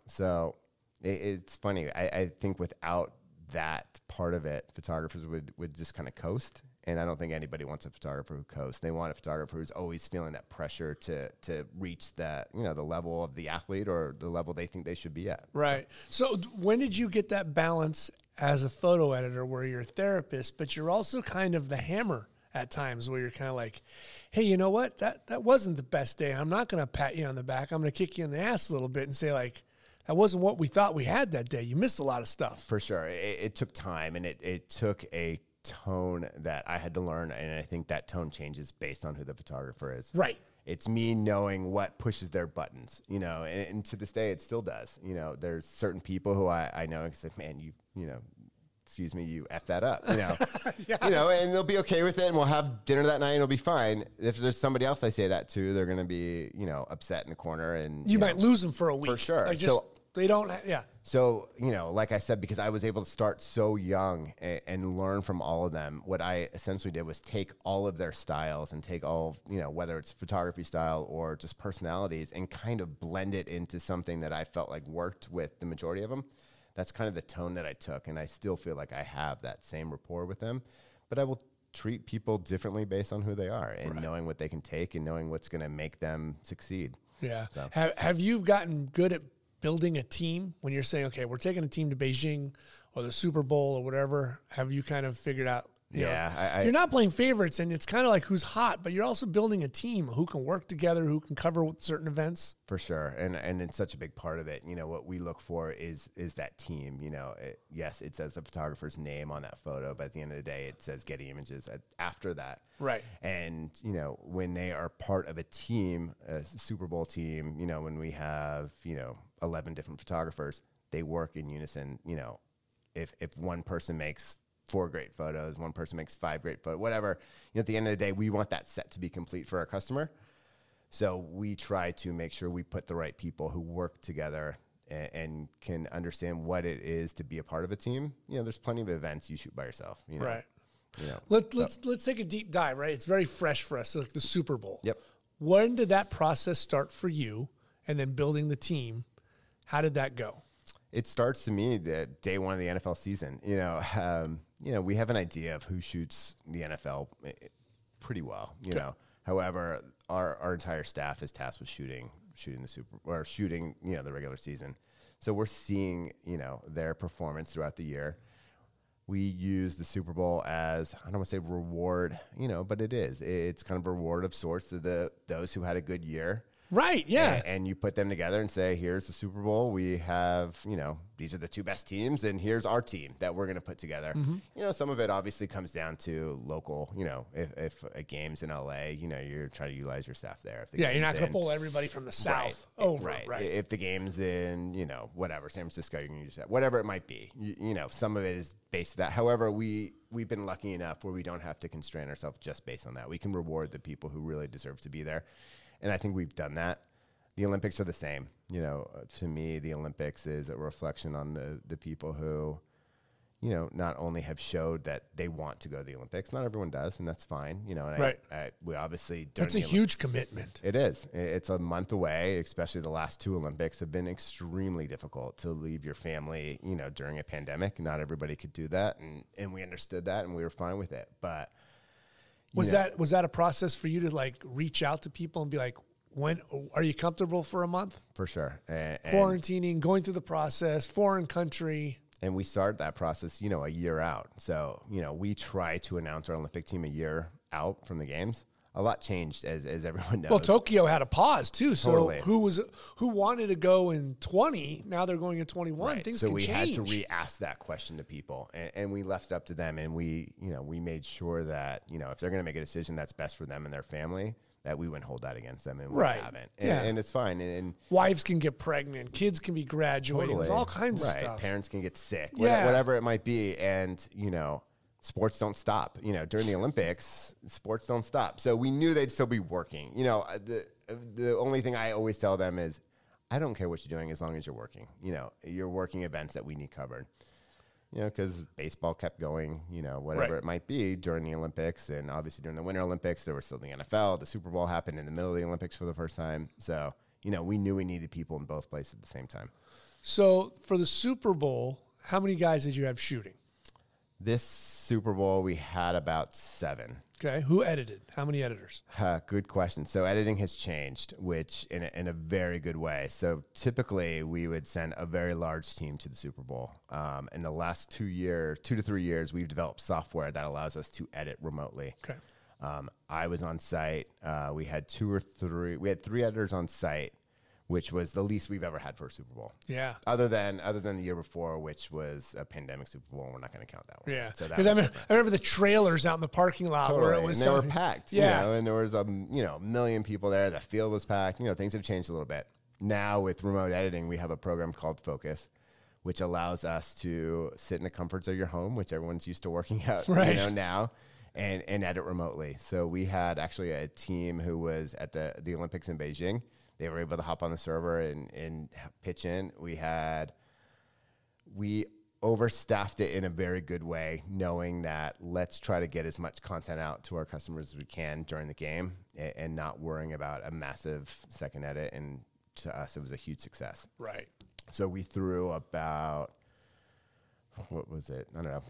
[SPEAKER 2] So it's funny. I think without that part of it, photographers would just kind of coast. And I don't think anybody wants a photographer who coasts. They want a photographer who's always feeling that pressure to reach that, the level of the athlete or the level they think they should be at.
[SPEAKER 1] Right. So when did you get that balance as a photo editor where you're a therapist, but you're also kind of the hammer at times, where you're kind of like, hey, you know what? That wasn't the best day. I'm not going to pat you on the back. I'm going to kick you in the ass a little bit and say, like, that wasn't what we thought we had that day. You missed a lot of stuff.
[SPEAKER 2] For sure. It took time, and it took a tone that I had to learn, and I think that tone changes based on who the photographer is.
[SPEAKER 1] Right.
[SPEAKER 2] It's me knowing what pushes their buttons, and to this day it still does. There's certain people who I know and say, man, you excuse me, you F that up, yeah. And they'll be okay with it, and we'll have dinner that night and it'll be fine. If there's somebody else I say that to, they're going to be, upset in the corner, and
[SPEAKER 1] you might lose them for a week.
[SPEAKER 2] For sure.
[SPEAKER 1] Like they don't, yeah.
[SPEAKER 2] So, like I said, because I was able to start so young and learn from all of them, what I essentially did was take all of their styles and take all of, whether it's photography style or just personalities, and kind of blend it into something that I felt like worked with the majority of them. That's kind of the tone that I took, and I still feel like I have that same rapport with them. But I will treat people differently based on who they are, and knowing what they can take and knowing what's going to make them succeed.
[SPEAKER 1] Yeah. So. Have you gotten good at building a team when you're saying, okay, we're taking a team to Beijing or the Super Bowl or whatever? Have you kind of figured out, you're not playing favorites, and it's kind of like who's hot, but you're also building a team who can work together, who can cover certain events?
[SPEAKER 2] For sure. And it's such a big part of it. What we look for is that team. Yes, it says the photographer's name on that photo, but at the end of the day, it says Getty Images after that.
[SPEAKER 1] Right.
[SPEAKER 2] And, when they are part of a team, a Super Bowl team, when we have, 11 different photographers, they work in unison. If one person makes 4 great photos, one person makes 5 great photos, whatever, at the end of the day, we want that set to be complete for our customer. So we try to make sure we put the right people who work together and can understand what it is to be a part of a team. There's plenty of events you shoot by yourself.
[SPEAKER 1] Right. Let's take a deep dive. Right. It's very fresh for us, like the Super Bowl.
[SPEAKER 2] Yep.
[SPEAKER 1] When did that process start for you? And then building the team, how did that go?
[SPEAKER 2] It starts to me the day one of the NFL season. We have an idea of who shoots the NFL pretty well. However, our entire staff is tasked with shooting the regular season. So we're seeing their performance throughout the year. we use the Super Bowl as, I don't want to say reward, but it is. It's kind of a reward of sorts to those who had a good year.
[SPEAKER 1] Right, yeah.
[SPEAKER 2] And you put them together and say, here's the Super Bowl. We have, these are the two best teams, and here's our team that we're going to put together. Some of it obviously comes down to local, if a game's in LA, you're trying to utilize your staff there. If
[SPEAKER 1] you're not going to pull everybody from the South over. Right.
[SPEAKER 2] If the game's in, whatever, San Francisco, you can use that. Whatever it might be, some of it is based on that. However, we've been lucky enough where we don't have to constrain ourselves just based on that. We can reward the people who really deserve to be there. And I think we've done that. The Olympics are the same. To me, the Olympics is a reflection on the people who, not only have showed that they want to go to the Olympics. Not everyone does, and that's fine. And we obviously
[SPEAKER 1] that's a huge commitment.
[SPEAKER 2] It is. It's a month away. Especially the last two Olympics have been extremely difficult to leave your family. During a pandemic, not everybody could do that, and we understood that, and we were fine with it. But
[SPEAKER 1] was that a process for you to reach out to people and be like, when are you comfortable for a month?
[SPEAKER 2] For sure. And
[SPEAKER 1] quarantining, going through the process, foreign country.
[SPEAKER 2] And we started that process, a year out. So, we try to announce our Olympic team a year out from the games. A lot changed, as everyone knows.
[SPEAKER 1] Well, Tokyo had a pause too.
[SPEAKER 2] Totally.
[SPEAKER 1] So who wanted to go in 20? Now they're going in 21.
[SPEAKER 2] Right.
[SPEAKER 1] Things
[SPEAKER 2] so
[SPEAKER 1] can
[SPEAKER 2] we
[SPEAKER 1] change.
[SPEAKER 2] had to re-ask that question to people, and we left it up to them. And we made sure that if they're going to make a decision that's best for them and their family, that we wouldn't hold that against them, and we haven't. And it's fine. And
[SPEAKER 1] wives can get pregnant, kids can be graduating,
[SPEAKER 2] totally.
[SPEAKER 1] There's all kinds of stuff.
[SPEAKER 2] Parents can get sick, whatever it might be, and sports don't stop. During the Olympics, sports don't stop. So we knew they'd still be working. The only thing I always tell them is, I don't care what you're doing as long as you're working. You're working events that we need covered. Because baseball kept going, whatever it might be during the Olympics. And obviously during the Winter Olympics, there was still the NFL. The Super Bowl happened in the middle of the Olympics for the first time. So, we knew we needed people in both places at the same time.
[SPEAKER 1] So for the Super Bowl, how many guys did you have shooting?
[SPEAKER 2] This Super Bowl, we had about 7.
[SPEAKER 1] Okay. Who edited? How many editors?
[SPEAKER 2] Good question. So editing has changed, which in a very good way. So typically we would send a very large team to the Super Bowl. In the last 2 to 3 years, we've developed software that allows us to edit remotely.
[SPEAKER 1] Okay.
[SPEAKER 2] I was on site. We had 3 editors on site, which was the least we've ever had for a Super Bowl.
[SPEAKER 1] Yeah.
[SPEAKER 2] Other than the year before, which was a pandemic Super Bowl, and we're not going to count that one.
[SPEAKER 1] Yeah.
[SPEAKER 2] So
[SPEAKER 1] because I remember the trailers out in the parking lot where it was.
[SPEAKER 2] And they were packed.
[SPEAKER 1] Yeah.
[SPEAKER 2] And there was a million people there. The field was packed. Things have changed a little bit. Now with remote editing, we have a program called Focus, which allows us to sit in the comforts of your home, which everyone's used to working out now, and edit remotely. So we had actually a team who was at the Olympics in Beijing. They were able to hop on the server and pitch in. We overstaffed it in a very good way, knowing that let's try to get as much content out to our customers as we can during the game and not worrying about a massive second edit. And to us, it was a huge success.
[SPEAKER 1] Right.
[SPEAKER 2] So we threw about,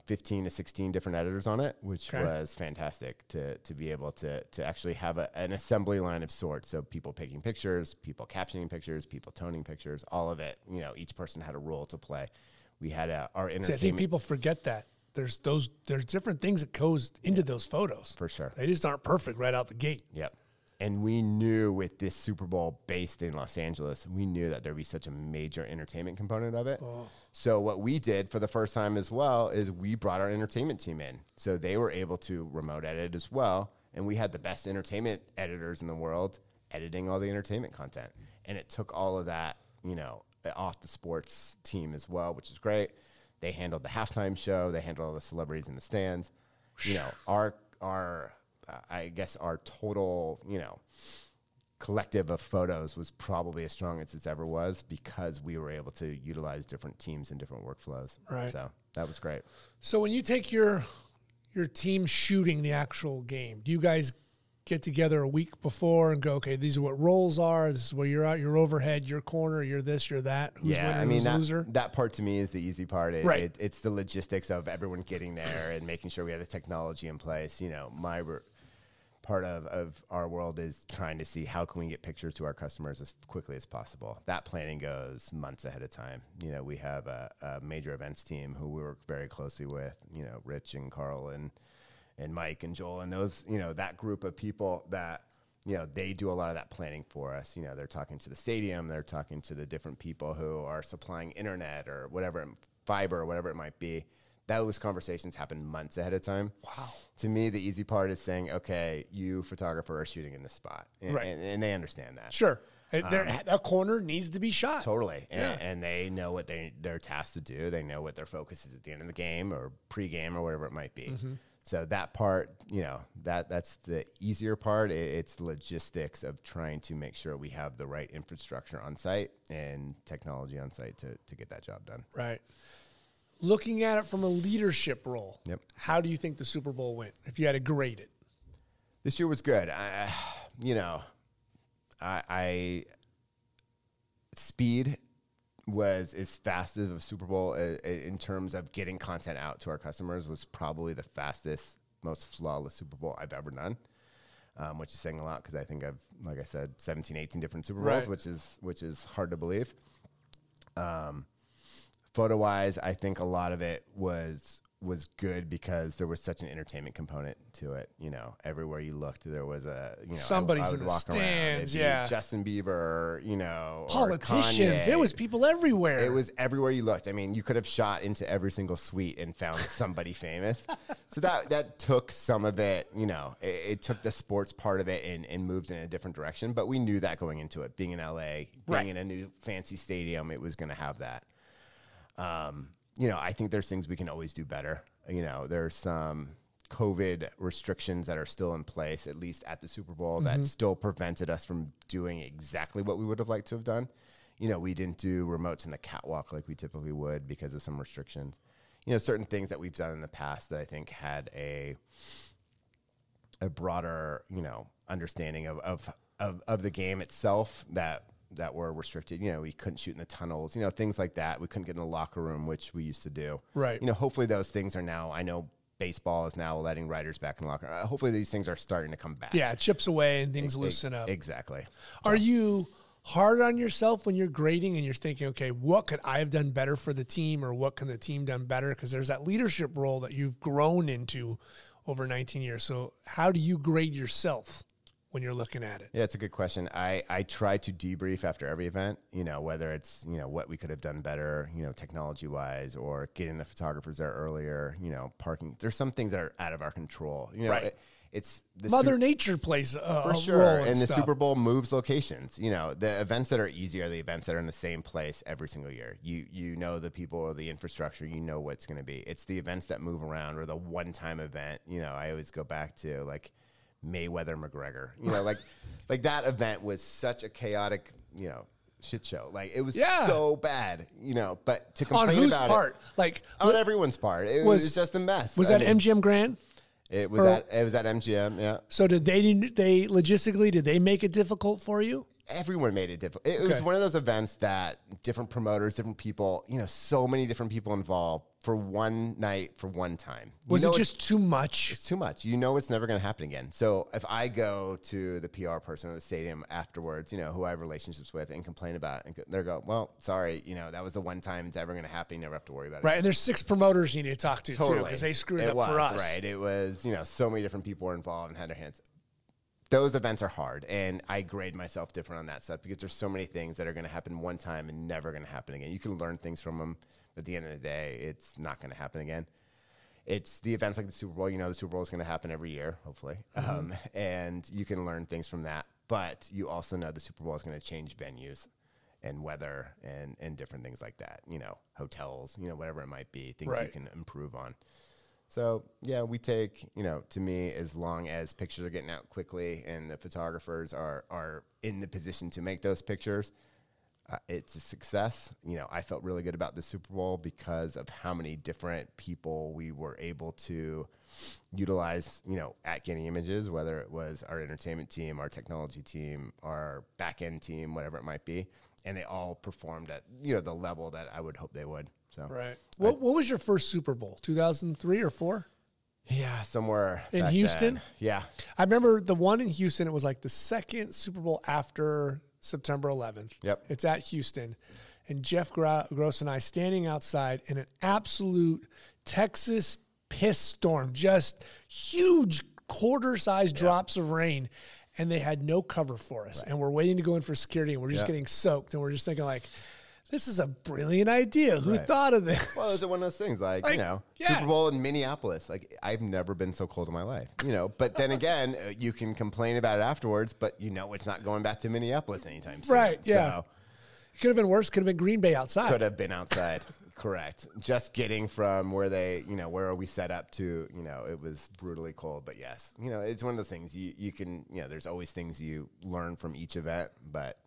[SPEAKER 2] 15 to 16 different editors on it, which was fantastic to be able to actually have an assembly line of sorts. So people picking pictures, people captioning pictures, people toning pictures, all of it. Each person had a role to play. We had our entertainment.
[SPEAKER 1] See, I think people forget that. There's different things that goes into those photos.
[SPEAKER 2] For sure.
[SPEAKER 1] They just aren't perfect right out the gate.
[SPEAKER 2] Yep. And we knew with this Super Bowl based in Los Angeles, we knew that there'd be such a major entertainment component of it. Oh. So what we did for the first time as well is we brought our entertainment team in. So they were able to remote edit as well. And we had the best entertainment editors in the world editing all the entertainment content. And it took all of that, off the sports team as well, which is great. They handled the halftime show. They handled all the celebrities in the stands. I guess our total, collective of photos was probably as strong as it's ever was because we were able to utilize different teams and different workflows.
[SPEAKER 1] Right.
[SPEAKER 2] So that was great.
[SPEAKER 1] So when you take your team shooting the actual game, do you guys get together a week before and go, okay, these are what roles are. This is where you're out, your overhead, your corner, you're this, you're that. Who's winner, who's loser?
[SPEAKER 2] That part to me is the easy part.
[SPEAKER 1] Right.
[SPEAKER 2] It's the logistics of everyone getting there and making sure we have the technology in place. part of our world is trying to see how can we get pictures to our customers as quickly as possible. That planning goes months ahead of time. You know, we have a major events team who we work very closely with, you know, Rich and Carl and Mike and Joel and those, you know, that group of people that, you know, they do a lot of that planning for us. You know, they're talking to the stadium, they're talking to the different people who are supplying internet or whatever, fiber or whatever it might be. Those conversations happen months ahead of time.
[SPEAKER 1] Wow.
[SPEAKER 2] To me, the easy part is saying, okay, you photographer are shooting in this spot. And,
[SPEAKER 1] right.
[SPEAKER 2] and they understand that.
[SPEAKER 1] Sure. A corner needs to be shot.
[SPEAKER 2] Totally.
[SPEAKER 1] Yeah.
[SPEAKER 2] And they know what they're tasked to do. They know what their focus is at the end of the game or pregame or whatever it might be. Mm-hmm. So that part, you know, that's the easier part. It's the logistics of trying to make sure we have the right infrastructure on site and technology on site to get that job done.
[SPEAKER 1] Right. Looking at it from a leadership role,
[SPEAKER 2] yep.
[SPEAKER 1] How do you think the Super Bowl went, if you had to grade it?
[SPEAKER 2] This year was good. Speed was as fast as a Super Bowl in terms of getting content out to our customers was probably the fastest, most flawless Super Bowl I've ever done, which is saying a lot because I think I've, like I said, 17, 18 different Super Bowls,
[SPEAKER 1] right.
[SPEAKER 2] which is hard to believe. Photo-wise, I think a lot of it was good because there was such an entertainment component to it. You know, everywhere you looked, there was a, you know,
[SPEAKER 1] somebody's in the stands, yeah.
[SPEAKER 2] Justin Bieber, you know,
[SPEAKER 1] politicians. There was people everywhere.
[SPEAKER 2] It was everywhere you looked. I mean, you could have shot into every single suite and found somebody famous. So that took some of it, you know, it took the sports part of it and moved in a different direction. But we knew that going into it. Being in LA, being in a new fancy stadium, it was going to have that. You know, I think there's things we can always do better. You know, there's some COVID restrictions that are still in place, at least at the Super Bowl, that still prevented us from doing exactly what we would have liked to have done. You know, we didn't do remotes in the catwalk like we typically would because of some restrictions. You know, certain things that we've done in the past that I think had a broader, you know, understanding of the game itself that were restricted. You know, we couldn't shoot in the tunnels, you know, things like that. We couldn't get in the locker room, which we used to do.
[SPEAKER 1] Right.
[SPEAKER 2] You know, hopefully those things are now, I know baseball is now letting writers back in the locker room. Hopefully these things are starting to come back.
[SPEAKER 1] Yeah, it chips away and things loosen up.
[SPEAKER 2] Exactly.
[SPEAKER 1] Are you hard on yourself when you're grading and you're thinking, okay, what could I have done better for the team or what can the team done better? Because there's that leadership role that you've grown into over 19 years. So how do you grade yourself when you're looking at it?
[SPEAKER 2] Yeah, it's a good question. I try to debrief after every event, you know, whether it's, you know, what we could have done better, you know, technology wise or getting the photographers there earlier, you know, parking. There's some things that are out of our control. You know,
[SPEAKER 1] right.
[SPEAKER 2] It's the
[SPEAKER 1] Mother Nature plays
[SPEAKER 2] for
[SPEAKER 1] a
[SPEAKER 2] sure.
[SPEAKER 1] role
[SPEAKER 2] And the
[SPEAKER 1] stuff.
[SPEAKER 2] Super Bowl moves locations. You know, the events that are easy are the events that are in the same place every single year. You know the people or the infrastructure, you know what's going to be. It's the events that move around or the one-time event. You know, I always go back to like Mayweather McGregor, you know, like that event was such a chaotic, you know, shit show. Like it was so bad, you know, but to complain
[SPEAKER 1] on whose
[SPEAKER 2] about
[SPEAKER 1] part?
[SPEAKER 2] it,
[SPEAKER 1] like
[SPEAKER 2] on everyone's part, it was just a mess.
[SPEAKER 1] Was that MGM Grand?
[SPEAKER 2] It was at MGM. Yeah.
[SPEAKER 1] So did they logistically, did they make it difficult for you?
[SPEAKER 2] Everyone made it difficult. It was one of those events that different promoters, different people, you know, so many different people involved for one night, for one time.
[SPEAKER 1] Was it just too much?
[SPEAKER 2] It's too much. You know, it's never going to happen again. So if I go to the PR person at the stadium afterwards, you know, who I have relationships with and complain about it, and they go, well, sorry, you know, that was the one time it's ever going to happen. You never have to worry about it.
[SPEAKER 1] Right. And there's 6 promoters you need to talk to too, because they screwed up for us.
[SPEAKER 2] Right. It was, you know, so many different people were involved and had their hands. Those events are hard, and I grade myself different on that stuff because there's so many things that are going to happen one time and never going to happen again. You can learn things from them, but at the end of the day, it's not going to happen again. It's the events like the Super Bowl. You know, the Super Bowl is going to happen every year, hopefully, and you can learn things from that. But you also know the Super Bowl is going to change venues and weather and different things like that. You know, hotels, you know, whatever it might be, things you can improve on. So, yeah, we take, you know, to me, as long as pictures are getting out quickly and the photographers are in the position to make those pictures, it's a success. You know, I felt really good about the Super Bowl because of how many different people we were able to utilize, you know, at Getty Images, whether it was our entertainment team, our technology team, our back-end team, whatever it might be. And they all performed at, you know, the level that I would hope they would. So
[SPEAKER 1] right. What was your first Super Bowl? 2003 or 4?
[SPEAKER 2] Yeah, somewhere
[SPEAKER 1] in
[SPEAKER 2] back
[SPEAKER 1] Houston.
[SPEAKER 2] then. Yeah.
[SPEAKER 1] I remember the one in Houston. It was like the second Super Bowl after September 11th.
[SPEAKER 2] Yep.
[SPEAKER 1] It's at Houston. And Jeff Gross and I standing outside in an absolute Texas piss storm, just huge quarter-sized drops of rain. And they had no cover for us. Right. And we're waiting to go in for security, and we're just getting soaked. And we're just thinking, like, this is a brilliant idea. Who thought of this?
[SPEAKER 2] Well, it's one of those things, like you know, Super Bowl in Minneapolis. Like, I've never been so cold in my life, you know. But then again, you can complain about it afterwards, but you know it's not going back to Minneapolis anytime soon.
[SPEAKER 1] Right, yeah.
[SPEAKER 2] So,
[SPEAKER 1] it could have been worse. Could have been Green Bay outside.
[SPEAKER 2] Could have been outside. Correct. Just getting from where they, you know, where we set up to, you know, it was brutally cold. But yes, you know, it's one of those things you can, you know, there's always things you learn from each event, but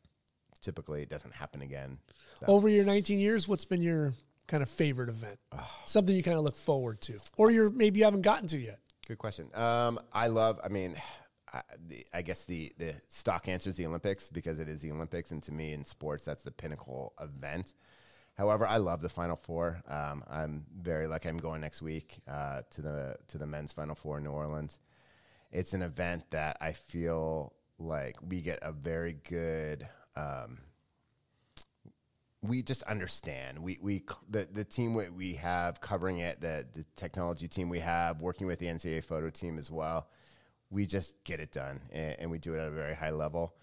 [SPEAKER 2] typically it doesn't happen again. So.
[SPEAKER 1] Over your 19 years, what's been your kind of favorite event? Something you kind of look forward to, or maybe you haven't gotten to yet?
[SPEAKER 2] Good question. I guess the stock answer is the Olympics, because it is the Olympics. And to me in sports, that's the pinnacle event. However, I love the Final Four. I'm very lucky. I'm going next week to the men's Final Four in New Orleans. It's an event that I feel like we get a very good. We just understand. The team we have covering it, the technology team we have working with the NCAA photo team as well. We just get it done, and we do it at a very high level.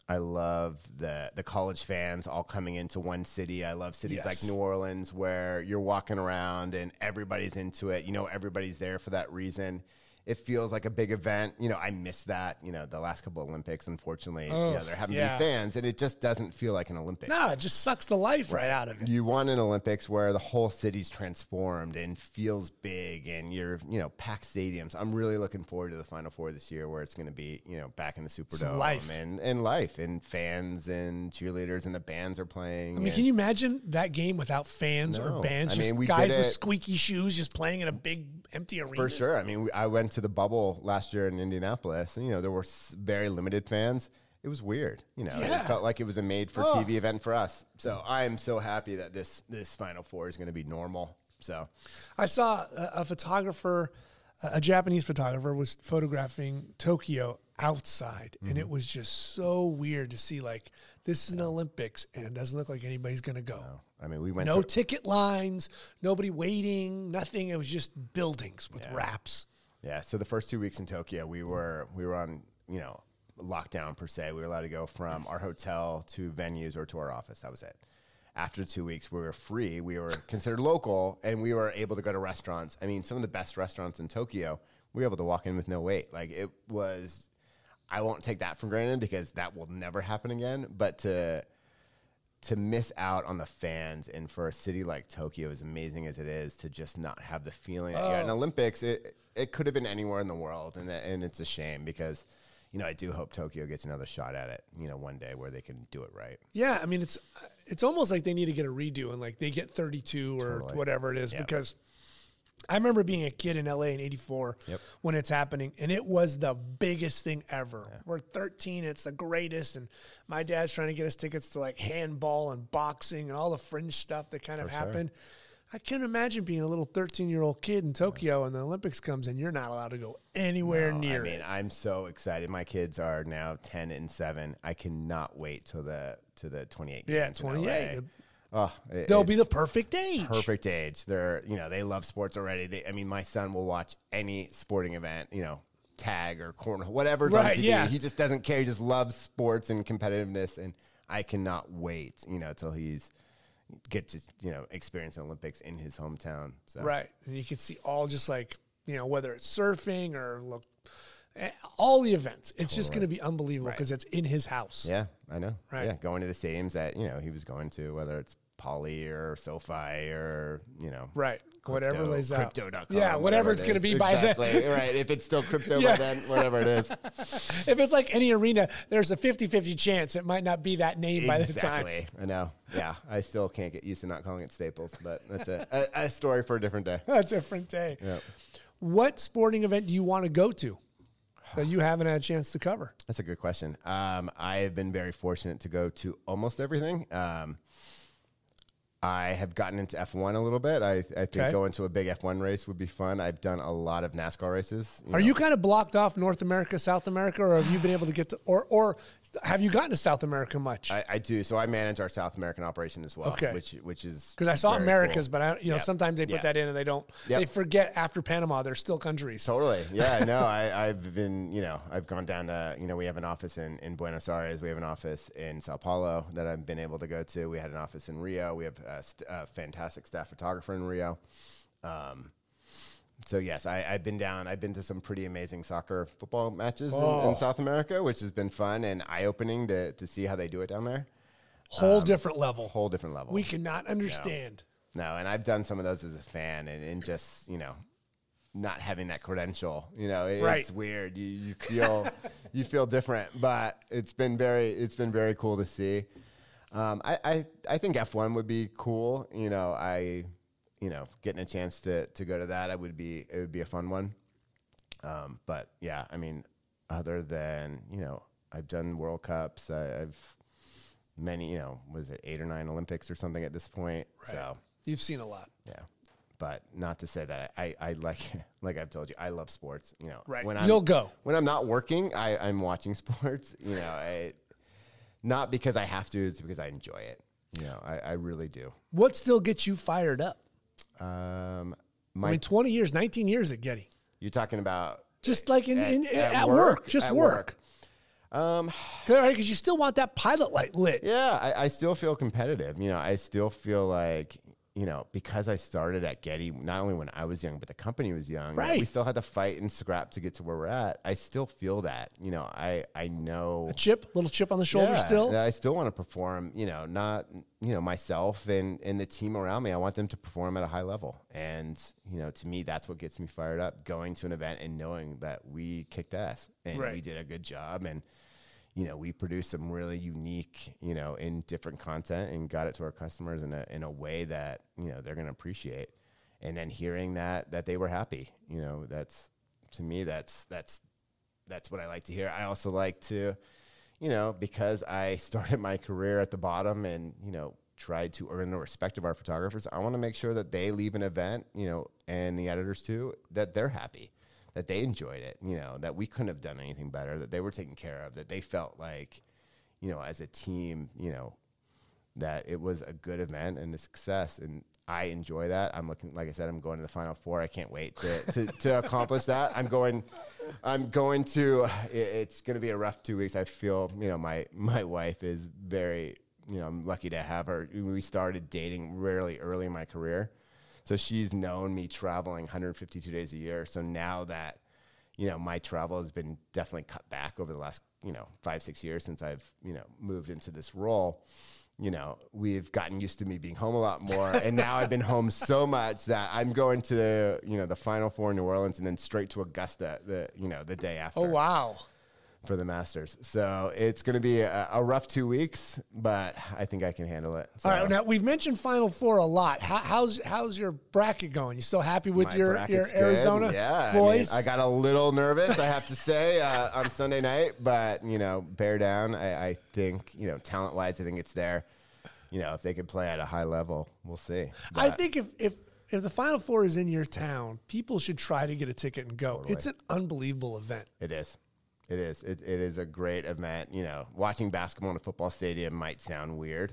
[SPEAKER 2] I love the college fans all coming into one city. I love cities like New Orleans, where you're walking around and everybody's into it. You know, everybody's there for that reason. It feels like a big event. You know, I miss that. You know, the last couple of Olympics, unfortunately, you know, they're having to be fans, and it just doesn't feel like an Olympics.
[SPEAKER 1] No, it just sucks the life right out of it.
[SPEAKER 2] You want an Olympics where the whole city's transformed and feels big, and you're, you know, packed stadiums. I'm really looking forward to the Final Four this year, where it's going to be, you know, back in the Superdome, and life and fans and cheerleaders, and the bands are playing.
[SPEAKER 1] I mean, can you imagine that game without fans or bands? I mean, guys with squeaky shoes just playing in a big empty arena.
[SPEAKER 2] For sure. I mean, I went to the bubble last year in Indianapolis, and, you know, there were very limited fans. It was weird. You know, it felt like it was a made-for-TV event for us. So I am so happy that this Final Four is going to be normal. So
[SPEAKER 1] I saw a photographer, a Japanese photographer, was photographing Tokyo outside, and it was just so weird to see, like, this is an Olympics, and it doesn't look like anybody's going to go.
[SPEAKER 2] No. I mean, we went
[SPEAKER 1] no ticket lines, nobody waiting, nothing. It was just buildings with wraps.
[SPEAKER 2] Yeah. So the first 2 weeks in Tokyo, we were on, you know, lockdown per se. We were allowed to go from our hotel to venues or to our office. That was it. After 2 weeks, we were free. We were considered local, and we were able to go to restaurants. I mean, some of the best restaurants in Tokyo, we were able to walk in with no wait. Like, it was, I won't take that for granted, because that will never happen again. But to miss out on the fans, and for a city like Tokyo, as amazing as it is, to just not have the feeling that you're in Olympics, it could have been anywhere in the world, and it's a shame, because, you know, I do hope Tokyo gets another shot at it, you know, one day, where they can do it right.
[SPEAKER 1] Yeah, I mean, it's almost like they need to get a redo, and like they get 32 or whatever it is, because I remember being a kid in LA in '84 when it's happening, and it was the biggest thing ever. We're 13, it's the greatest, and my dad's trying to get us tickets to like handball and boxing and all the fringe stuff that kind of happened. I can't imagine being a little 13-year-old kid in Tokyo, and the Olympics comes, and you're not allowed to go anywhere near it.
[SPEAKER 2] I mean, I'm so excited. My kids are now 10 and 7. I cannot wait till the 28 games.
[SPEAKER 1] Yeah, 28.
[SPEAKER 2] Oh,
[SPEAKER 1] they'll be the perfect age.
[SPEAKER 2] Perfect age. They're, you know, they love sports already. I mean, my son will watch any sporting event, you know, tag or cornhole, whatever's on TV. Yeah. He just doesn't care. He just loves sports and competitiveness, and I cannot wait, you know, till get to, you know, experience the Olympics in his hometown. So.
[SPEAKER 1] Right. And you can see all, just like, you know, whether it's surfing or all the events. It's just going to be unbelievable, because it's in his house.
[SPEAKER 2] Yeah, I know.
[SPEAKER 1] Right.
[SPEAKER 2] Yeah, going to the stadiums that, you know, he was going to, whether it's Poly or SoFi or, you know.
[SPEAKER 1] Right. Whatever lays out.
[SPEAKER 2] Crypto.com.
[SPEAKER 1] Yeah, whatever it's going to be by then.
[SPEAKER 2] Right. If it's still crypto by then, whatever it is.
[SPEAKER 1] If it's like any arena, there's a 50-50 chance it might not be that name by the time.
[SPEAKER 2] Exactly. I know. Yeah. I still can't get used to not calling it Staples, but that's a story for a different day.
[SPEAKER 1] A different day.
[SPEAKER 2] Yep.
[SPEAKER 1] What sporting event do you want to go to that you haven't had a chance to cover?
[SPEAKER 2] That's a good question. I have been very fortunate to go to almost everything. I have gotten into F1 a little bit. I think
[SPEAKER 1] Okay.
[SPEAKER 2] going to a big F1 race would be fun. I've done a lot of NASCAR races.
[SPEAKER 1] Are you kind of blocked off North America, South America, or have you been able to get to, or have you gotten to South America much?
[SPEAKER 2] I do. So I manage our South American operation as well,
[SPEAKER 1] Okay.
[SPEAKER 2] which is
[SPEAKER 1] Because I saw
[SPEAKER 2] very
[SPEAKER 1] Americas,
[SPEAKER 2] cool.
[SPEAKER 1] but I,
[SPEAKER 2] Yep.
[SPEAKER 1] sometimes they put
[SPEAKER 2] Yep.
[SPEAKER 1] that in and they don't.
[SPEAKER 2] Yep.
[SPEAKER 1] They forget after Panama, there's still countries.
[SPEAKER 2] Totally. Yeah, no, I've been, I've gone down to, we have an office in Buenos Aires. We have an office in Sao Paulo that I've been able to go to. We had an office in Rio. We have a fantastic staff photographer in Rio. So yes, I've been down. I've been to some pretty amazing soccer football matches in South America, which has been fun and eye-opening to see how they do it down there.
[SPEAKER 1] Whole different level.
[SPEAKER 2] Whole different level.
[SPEAKER 1] We cannot understand.
[SPEAKER 2] No, and I've done some of those as a fan, and just not having that credential,
[SPEAKER 1] Right.
[SPEAKER 2] it's weird. You feel you feel different, but it's been very cool to see. I think F1 would be cool. Getting a chance to go to that, it would be a fun one. But yeah, I mean, other than I've done World Cups. I've many, was it 8 or 9 Olympics or something at this point?
[SPEAKER 1] Right.
[SPEAKER 2] So
[SPEAKER 1] You've seen a lot.
[SPEAKER 2] yeah. But not to say that I like I've told you, I love sports.
[SPEAKER 1] Right.
[SPEAKER 2] When
[SPEAKER 1] You'll go.
[SPEAKER 2] When I'm not working, I'm watching sports. Not because I have to, it's because I enjoy it. I really do.
[SPEAKER 1] What still gets you fired up?
[SPEAKER 2] My,
[SPEAKER 1] I mean, 20 years, 19 years at Getty.
[SPEAKER 2] you're talking about
[SPEAKER 1] Just like at
[SPEAKER 2] work?
[SPEAKER 1] work. Just
[SPEAKER 2] At
[SPEAKER 1] work.
[SPEAKER 2] work.
[SPEAKER 1] Because you still want that pilot light lit.
[SPEAKER 2] Yeah, I still feel competitive. I still feel like, because I started at Getty, not only when I was young, but the company was young.
[SPEAKER 1] Right.
[SPEAKER 2] We still had to fight and scrap to get to where we're at. I still feel that. I know.
[SPEAKER 1] A little chip on the shoulder still.
[SPEAKER 2] I still want to perform, not, myself and the team around me. I want them to perform at a high level. And, to me, that's what gets me fired up, going to an event and knowing that we kicked ass and
[SPEAKER 1] Right.
[SPEAKER 2] we did a good job. And, we produced some really unique, in different content and got it to our customers in a way that, they're going to appreciate. And then hearing that they were happy, that's, to me, that's what I like to hear. I also like to, because I started my career at the bottom and, tried to earn the respect of our photographers, I want to make sure that they leave an event, and the editors too, that they're happy, that they enjoyed it, that we couldn't have done anything better, that they were taken care of, that they felt like, as a team, that it was a good event and a success. And I enjoy that. I'm looking, like I said, I'm going to the Final Four. I can't wait to accomplish that. I'm going to, it's going to be a rough 2 weeks. I feel, my wife is very, I'm lucky to have her. We started dating really early in my career. So she's known me traveling 152 days a year. So now that, my travel has been definitely cut back over the last, 5-6 years since I've, moved into this role, we've gotten used to me being home a lot more. And now I've been home so much that I'm going to the Final Four in New Orleans and then straight to Augusta, the day after.
[SPEAKER 1] Oh, wow.
[SPEAKER 2] For the Masters. So it's going to be a rough 2 weeks, but I think I can handle it. So.
[SPEAKER 1] All right. Now, we've mentioned Final Four a lot. How's your bracket going? You still happy with your Arizona boys?
[SPEAKER 2] I got a little nervous, I have to say, on Sunday night, but, bear down. I think, talent-wise, I think it's there. If they could play at a high level, we'll see. But
[SPEAKER 1] I think if the Final Four is in your town, people should try to get a ticket and go.
[SPEAKER 2] Totally.
[SPEAKER 1] It's an unbelievable event.
[SPEAKER 2] It is. It is. It is a great event. Watching basketball in a football stadium might sound weird,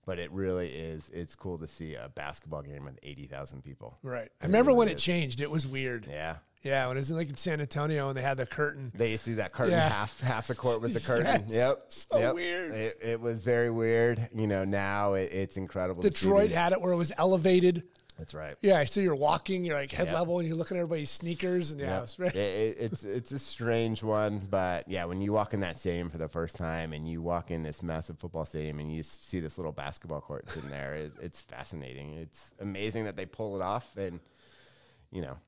[SPEAKER 2] but it really is. It's cool to see a basketball game with 80,000 people.
[SPEAKER 1] Right. I remember when it changed. It was weird.
[SPEAKER 2] Yeah.
[SPEAKER 1] Yeah, when it was in San Antonio and they had the curtain.
[SPEAKER 2] They used to do that curtain,
[SPEAKER 1] Yeah.
[SPEAKER 2] half the court with the curtain.
[SPEAKER 1] Yes.
[SPEAKER 2] Yep.
[SPEAKER 1] So weird.
[SPEAKER 2] It was very weird. Now it's incredible.
[SPEAKER 1] Detroit had it where it was elevated.
[SPEAKER 2] That's right.
[SPEAKER 1] Yeah, so you're walking, you're like head
[SPEAKER 2] Yep.
[SPEAKER 1] level, and you're looking at everybody's sneakers, and yeah,
[SPEAKER 2] Yep.
[SPEAKER 1] it was right.
[SPEAKER 2] It's a strange one, but yeah, when you walk in that stadium for the first time and you walk in this massive football stadium and you see this little basketball court sitting there, it's fascinating. It's amazing that they pull it off, and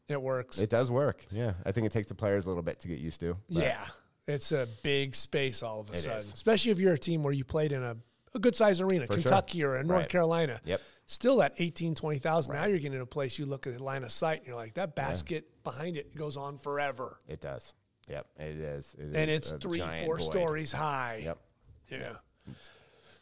[SPEAKER 1] It works.
[SPEAKER 2] it does work. Yeah, I think it takes the players a little bit to get used to. But
[SPEAKER 1] Yeah, it's a big space all of a sudden,
[SPEAKER 2] is.
[SPEAKER 1] especially if you're a team where you played in a good size arena,
[SPEAKER 2] For sure.
[SPEAKER 1] Kentucky or in North
[SPEAKER 2] Right.
[SPEAKER 1] Carolina.
[SPEAKER 2] Yep.
[SPEAKER 1] Still at 18, 20,000. Now
[SPEAKER 2] Right.
[SPEAKER 1] you're getting to a place you look at the line of sight and you're like, that basket behind it goes on forever.
[SPEAKER 2] It does. Yep, it is.
[SPEAKER 1] And
[SPEAKER 2] is
[SPEAKER 1] it's
[SPEAKER 2] a
[SPEAKER 1] 3,
[SPEAKER 2] giant
[SPEAKER 1] 4
[SPEAKER 2] void.
[SPEAKER 1] stories high.
[SPEAKER 2] Yep.
[SPEAKER 1] Yeah.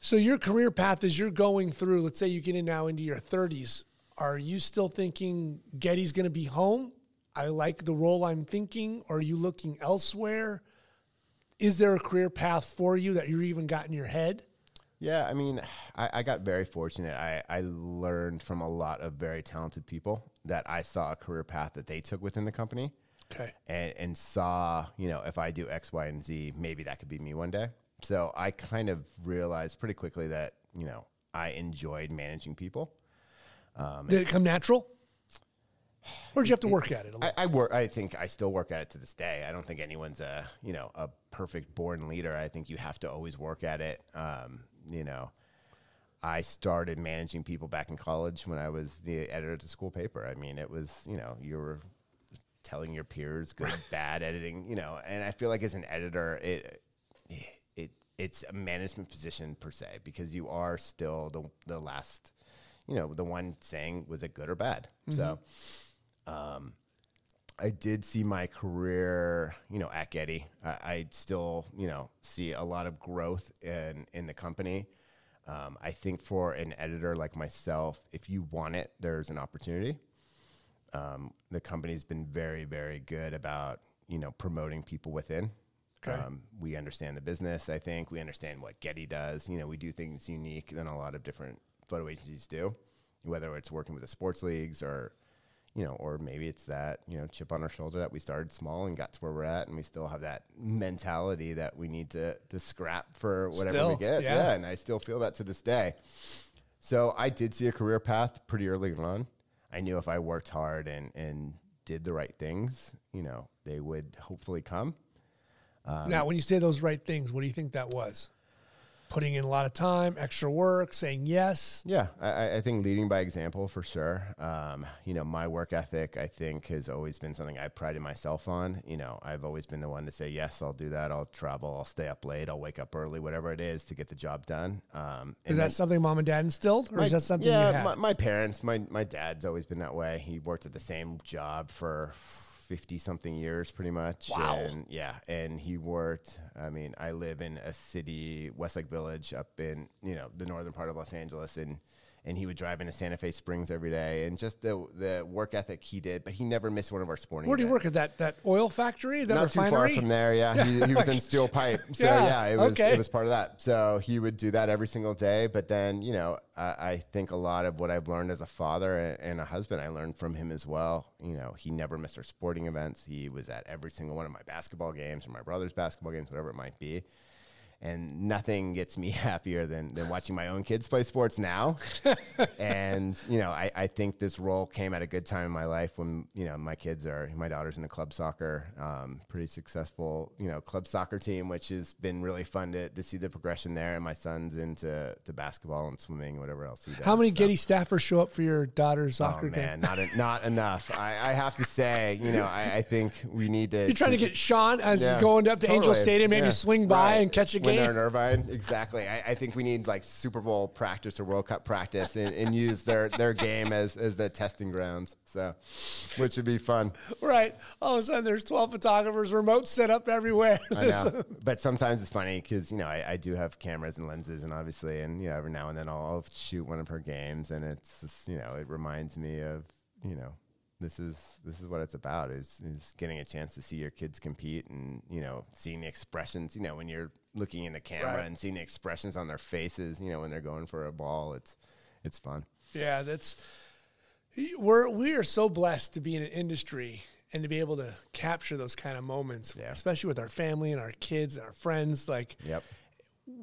[SPEAKER 1] So your career path as you're going through, let's say you get in now into your 30s, are you still thinking Getty's going to be home? I like the role I'm thinking. Or are you looking elsewhere? Is there a career path for you that you even got in your head?
[SPEAKER 2] Yeah, I mean, I got very fortunate. I learned from a lot of very talented people that I saw a career path that they took within the company.
[SPEAKER 1] Okay.
[SPEAKER 2] And saw, you know, if I do X, Y, and Z, maybe that could be me one day. So I kind of realized pretty quickly that, you know, I enjoyed managing people.
[SPEAKER 1] Did it come natural? Or did you have to work at it a little?
[SPEAKER 2] I think I still work at it to this day. I don't think anyone's a perfect born leader. I think you have to always work at it. You know, I started managing people back in college when I was the editor of the school paper. I mean, it was, you know, you were telling your peers good, bad editing, you know, and I feel like as an editor, it's a management position per se, because you are still the last, you know, the one saying, was it good or bad? Mm-hmm. So, I did see my career, you know, at Getty. I still, you know, see a lot of growth in the company. I think for an editor like myself, if you want it, there's an opportunity. The company's been very, very good about, you know, promoting people within.
[SPEAKER 1] Okay.
[SPEAKER 2] We understand the business. I think we understand what Getty does. You know, we do things unique than a lot of different photo agencies do, whether it's working with the sports leagues or, you know, or maybe it's that, you know, chip on our shoulder that we started small and got to where we're at, and we still have that mentality that we need to scrap for whatever we get. Yeah, and I still feel that to this day. So I did see a career path pretty early on. I knew if I worked hard and did the right things, you know, they would hopefully come.
[SPEAKER 1] Now, when you say those right things, what do you think that was? Putting in a lot of time, extra work, saying yes?
[SPEAKER 2] Yeah, I think leading by example for sure. You know, my work ethic, I think, has always been something I prided myself on. You know, I've always been the one to say, yes, I'll do that. I'll travel. I'll stay up late. I'll wake up early, whatever it is to get the job done.
[SPEAKER 1] Is that something mom and dad instilled, or is that something you had?
[SPEAKER 2] My parents, my dad's always been that way. He worked at the same job for 50-something years, pretty much.
[SPEAKER 1] Wow.
[SPEAKER 2] And and he worked, I mean, I live in a city, Westlake Village, up in, you know, the northern part of Los Angeles, and he would drive into Santa Fe Springs every day, and just the work ethic he did, but he never missed one of our sporting
[SPEAKER 1] Where do you
[SPEAKER 2] events.
[SPEAKER 1] work at, that oil factory, that
[SPEAKER 2] Not
[SPEAKER 1] refinery?
[SPEAKER 2] too far from there, yeah. He was in steel pipe. So it was part of that. So he would do that every single day. But then, you know, I think a lot of what I've learned as a father and a husband, I learned from him as well. You know, he never missed our sporting events. He was at every single one of my basketball games or my brother's basketball games, whatever it might be. And nothing gets me happier than watching my own kids play sports now. And, you know, I think this role came at a good time in my life when, you know, my daughter's in the club soccer, pretty successful, you know, club soccer team, which has been really fun to see the progression there. And my son's into basketball and swimming and whatever else he does.
[SPEAKER 1] How many Getty staffers show up for your daughter's soccer
[SPEAKER 2] game?
[SPEAKER 1] Not
[SPEAKER 2] enough. I have to say, you know, I think we need to.
[SPEAKER 1] You're trying to get Sean as he's going up to Angel Stadium, maybe swing by and catch a game.
[SPEAKER 2] When they're in Irvine, exactly. I think we need like Super Bowl practice or World Cup practice and use their game as the testing grounds. So, which would be fun.
[SPEAKER 1] Right. All of a sudden, there's 12 photographers, remote set up everywhere.
[SPEAKER 2] I know. But sometimes it's funny because, you know, I do have cameras and lenses, and obviously, and, you know, every now and then I'll shoot one of her games, and it's just, you know, it reminds me of, you know, this is what it's about is getting a chance to see your kids compete and, you know, seeing the expressions, you know, when you're looking in the camera and seeing the expressions on their faces, you know, when they're going for a ball, it's fun.
[SPEAKER 1] Yeah, we are so blessed to be in an industry and to be able to capture those kind of moments, especially with our family and our kids and our friends. Like,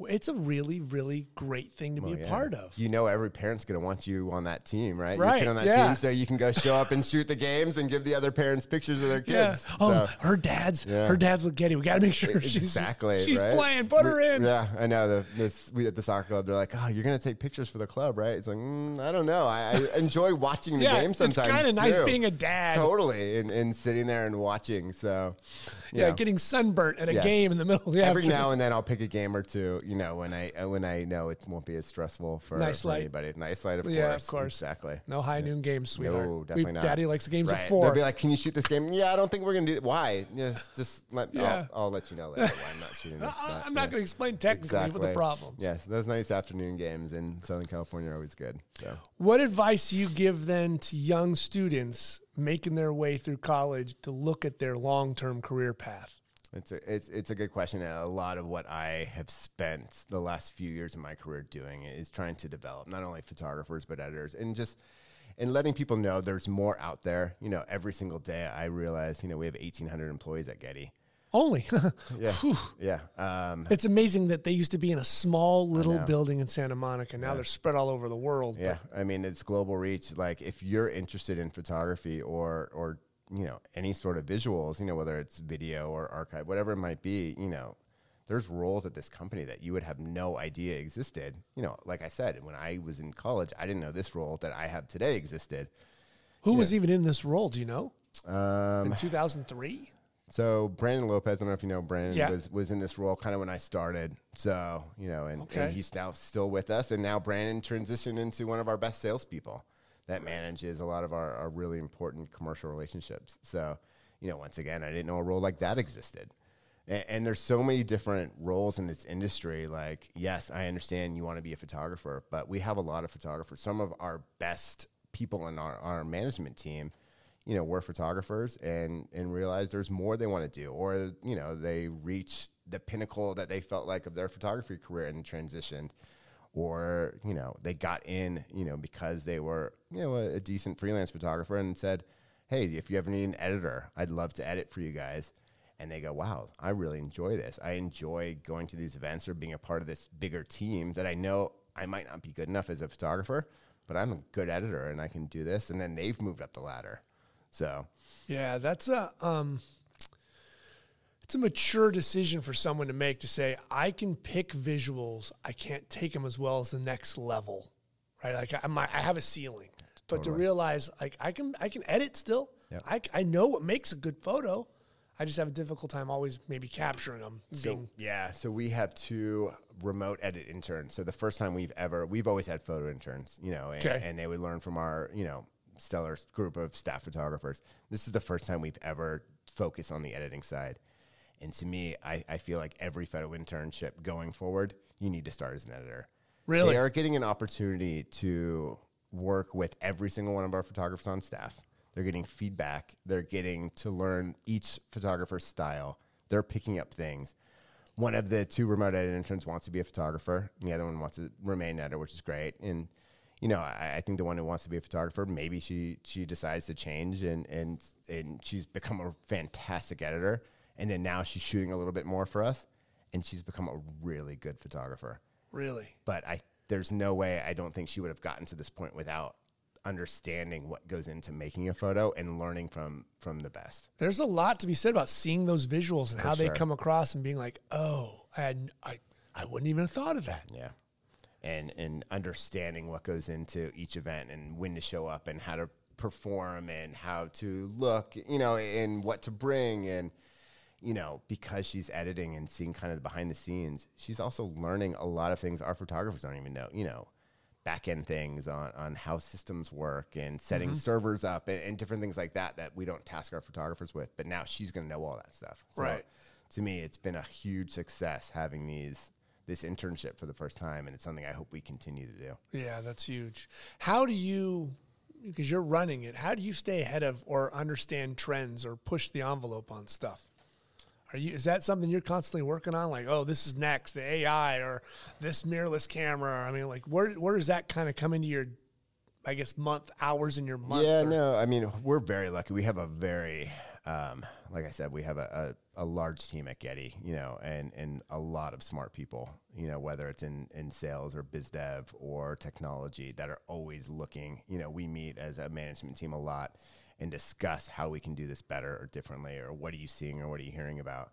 [SPEAKER 1] it's a really, really great thing to be a part of.
[SPEAKER 2] You know, every parent's going to want you on that team, right?
[SPEAKER 1] Right.
[SPEAKER 2] Your kid on that team, so you can go show up and shoot the games and give the other parents pictures of their kids.
[SPEAKER 1] Yeah. Oh, her dad's with Getty. We got to make sure she's playing. Put her in.
[SPEAKER 2] Yeah, I know. We at the soccer club, they're like, oh, you're going to take pictures for the club, right? It's like, I don't know. I enjoy watching the game sometimes.
[SPEAKER 1] It's kind of nice being a dad.
[SPEAKER 2] Totally, and sitting there and watching. So,
[SPEAKER 1] getting sunburnt at a game in the middle.
[SPEAKER 2] Every now and then I'll pick a game or two. to, when I know it won't be as stressful for,
[SPEAKER 1] Nice light.
[SPEAKER 2] anybody. Nice light, of course.
[SPEAKER 1] Yeah, of course.
[SPEAKER 2] Exactly.
[SPEAKER 1] No high noon games, sweetheart.
[SPEAKER 2] No, definitely not.
[SPEAKER 1] Daddy likes the games at
[SPEAKER 2] Right.
[SPEAKER 1] 4.
[SPEAKER 2] They'll be like, can you shoot this game? Yeah, I don't think we're going to do it. Why? Just
[SPEAKER 1] Yeah.
[SPEAKER 2] I'll let you know later why I'm not shooting this.
[SPEAKER 1] I'm not going to explain technically what the problems.
[SPEAKER 2] Yes, those nice afternoon games in Southern California are always good. So.
[SPEAKER 1] What advice do you give then to young students making their way through college to look at their long-term career path?
[SPEAKER 2] It's a good question. And a lot of what I have spent the last few years of my career doing is trying to develop not only photographers but editors, and letting people know there's more out there. Every single day I realize, we have 1,800 employees at Getty.
[SPEAKER 1] Only.
[SPEAKER 2] Yeah. Yeah.
[SPEAKER 1] It's amazing that they used to be in a small little building in Santa Monica. Now they're spread all over the world.
[SPEAKER 2] Yeah. I mean, it's global reach. Like if you're interested in photography or any sort of visuals, whether it's video or archive, whatever it might be, there's roles at this company that you would have no idea existed. Like I said, when I was in college, I didn't know this role that I have today existed.
[SPEAKER 1] Who was even in this role? Do you know? In 2003?
[SPEAKER 2] So Brandon Lopez, I don't know if you know Brandon, was in this role kind of when I started. So, and he's now still with us. And now Brandon transitioned into one of our best salespeople that manages a lot of our really important commercial relationships. So, once again, I didn't know a role like that existed. And there's so many different roles in this industry. Like, yes, I understand you want to be a photographer, but we have a lot of photographers. Some of our best people in our management team, we're photographers and realize there's more they want to do, or, they reach the pinnacle that they felt like of their photography career and transitioned. Or, they got in, because they were, a decent freelance photographer and said, hey, if you ever need an editor, I'd love to edit for you guys. And they go, wow, I really enjoy this. I enjoy going to these events or being a part of this bigger team that I know I might not be good enough as a photographer, but I'm a good editor and I can do this. And then they've moved up the ladder. So,
[SPEAKER 1] yeah, it's a mature decision for someone to make, to say, I can pick visuals. I can't take them as well as the next level, right? Like I have a ceiling, but to realize like I can edit still. Yep. I know what makes a good photo. I just have a difficult time always maybe capturing them.
[SPEAKER 2] So we have 2 remote edit interns. So the first time we've always had photo interns, and they would learn from our, stellar group of staff photographers. This is the first time we've ever focused on the editing side. And to me, I feel like every photo internship going forward, you need to start as an editor.
[SPEAKER 1] Really?
[SPEAKER 2] They are getting an opportunity to work with every single one of our photographers on staff. They're getting feedback. They're getting to learn each photographer's style. They're picking up things. One of the 2 remote edit interns wants to be a photographer, and the other one wants to remain an editor, which is great. And, I think the one who wants to be a photographer, maybe she decides to change and she's become a fantastic editor. And then now she's shooting a little bit more for us, and she's become a really good photographer.
[SPEAKER 1] Really?
[SPEAKER 2] But there's no way I don't think she would have gotten to this point without understanding what goes into making a photo and learning from the best.
[SPEAKER 1] There's a lot to be said about seeing those visuals and how they come across and being like, oh, I wouldn't even have thought of that.
[SPEAKER 2] Yeah. And understanding what goes into each event and when to show up and how to perform and how to look, and what to bring. And, because she's editing and seeing kind of the behind the scenes, she's also learning a lot of things our photographers don't even know, back end things on how systems work and setting servers up and different things like that we don't task our photographers with. But now she's going to know all that stuff. So
[SPEAKER 1] right.
[SPEAKER 2] To me, it's been a huge success having this internship for the first time, and it's something I hope we continue to do.
[SPEAKER 1] Yeah, that's huge. How do you, because you're running it, how do you stay ahead of or understand trends or push the envelope on stuff? Is that something you're constantly working on? Like, oh, this is next, the AI or this mirrorless camera. I mean, like, where does that kind of come into your, I guess, hours in your month?
[SPEAKER 2] Yeah, no, I mean, we're very lucky. We have a very, like I said, we have a large team at Getty, and a lot of smart people, whether it's in sales or biz dev or technology that are always looking. We meet as a management team a lot and discuss how we can do this better or differently, or what are you seeing or what are you hearing about.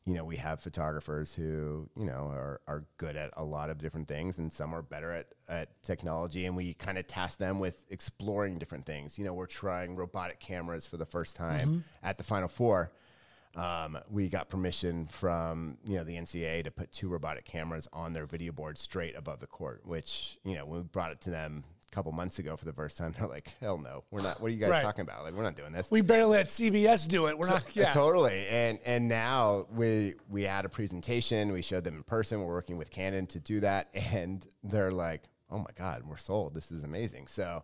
[SPEAKER 2] We have photographers who, are good at a lot of different things, and some are better at technology, and we kind of task them with exploring different things. We're trying robotic cameras for the first time at the Final Four. We got permission from, the NCAA to put 2 robotic cameras on their video board straight above the court, which, when we brought it to them a couple months ago for the first time, they're like, hell no, we're not. What are you guys talking about? Like, we're not doing this.
[SPEAKER 1] We barely let CBS do it. We're not. Yeah.
[SPEAKER 2] Totally. And now we had a presentation. We showed them in person. We're working with Canon to do that. And they're like, oh my God, we're sold. This is amazing. So,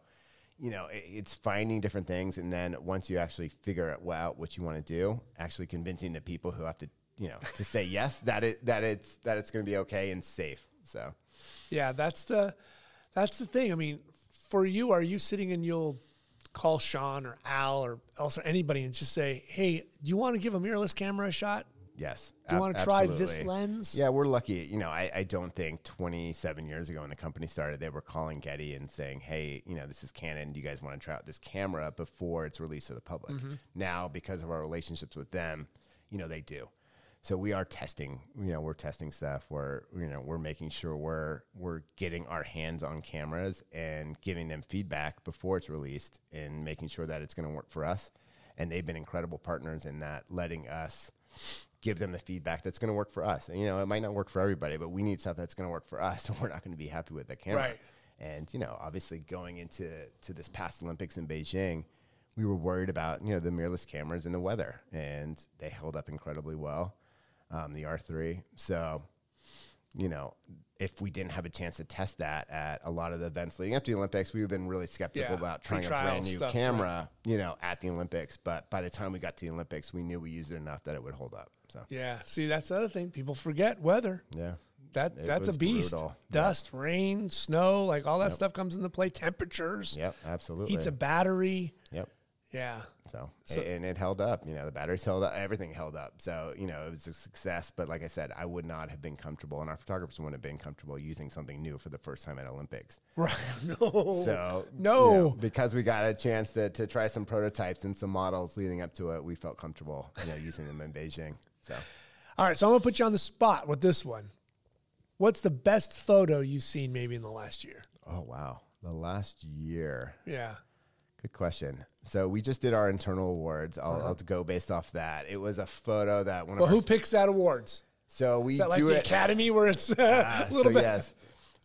[SPEAKER 2] it's finding different things. And then once you actually figure out what you want to do, actually convincing the people who have to, to say yes, that it's going to be okay and safe. So,
[SPEAKER 1] yeah, that's the thing. I mean, for you, are you sitting and you'll call Sean or Al or also anybody and just say, hey, do you want to give a mirrorless camera a shot?
[SPEAKER 2] Yes.
[SPEAKER 1] Do you want to try this lens?
[SPEAKER 2] Yeah, we're lucky. I don't think 27 years ago when the company started, they were calling Getty and saying, hey, this is Canon. Do you guys want to try out this camera before it's released to the public? Now, because of our relationships with them, they do. So we are testing, we're testing stuff where, we're making sure we're getting our hands on cameras and giving them feedback before it's released and making sure that it's going to work for us. And they've been incredible partners in that, letting us give them the feedback that's going to work for us. And, it might not work for everybody, but we need stuff that's going to work for us. And we're not going to be happy with the camera.
[SPEAKER 1] Right.
[SPEAKER 2] And, obviously going into this past Olympics in Beijing, we were worried about, the mirrorless cameras and the weather, and they held up incredibly well. The R3. So, if we didn't have a chance to test that at a lot of the events leading up to the Olympics, we've been really skeptical about trying a brand new camera, at the Olympics. But by the time we got to the Olympics, we knew we used it enough that it would hold up. So
[SPEAKER 1] yeah, see, that's the other thing. People forget weather.
[SPEAKER 2] Yeah.
[SPEAKER 1] That's a beast.
[SPEAKER 2] Brutal.
[SPEAKER 1] Dust, rain, snow, like all that stuff comes into play. Temperatures.
[SPEAKER 2] Yep, absolutely.
[SPEAKER 1] Eats a battery.
[SPEAKER 2] Yep.
[SPEAKER 1] Yeah.
[SPEAKER 2] So and it held up. The batteries held up. Everything held up. So, it was a success. But like I said, I would not have been comfortable, and our photographers wouldn't have been comfortable using something new for the first time at Olympics.
[SPEAKER 1] Right. No.
[SPEAKER 2] So,
[SPEAKER 1] no.
[SPEAKER 2] Because we got a chance to try some prototypes and some models leading up to it, we felt comfortable, using them in Beijing. So,
[SPEAKER 1] all right. So I'm going to put you on the spot with this one. What's the best photo you've seen maybe in the last year?
[SPEAKER 2] Oh, wow. The last year.
[SPEAKER 1] Yeah.
[SPEAKER 2] Good question. So we just did our internal awards. I'll go based off that. It was a photo that one of
[SPEAKER 1] who picks that awards?
[SPEAKER 2] So we
[SPEAKER 1] Is that
[SPEAKER 2] do
[SPEAKER 1] like the Academy where it's a little bit?
[SPEAKER 2] Yes.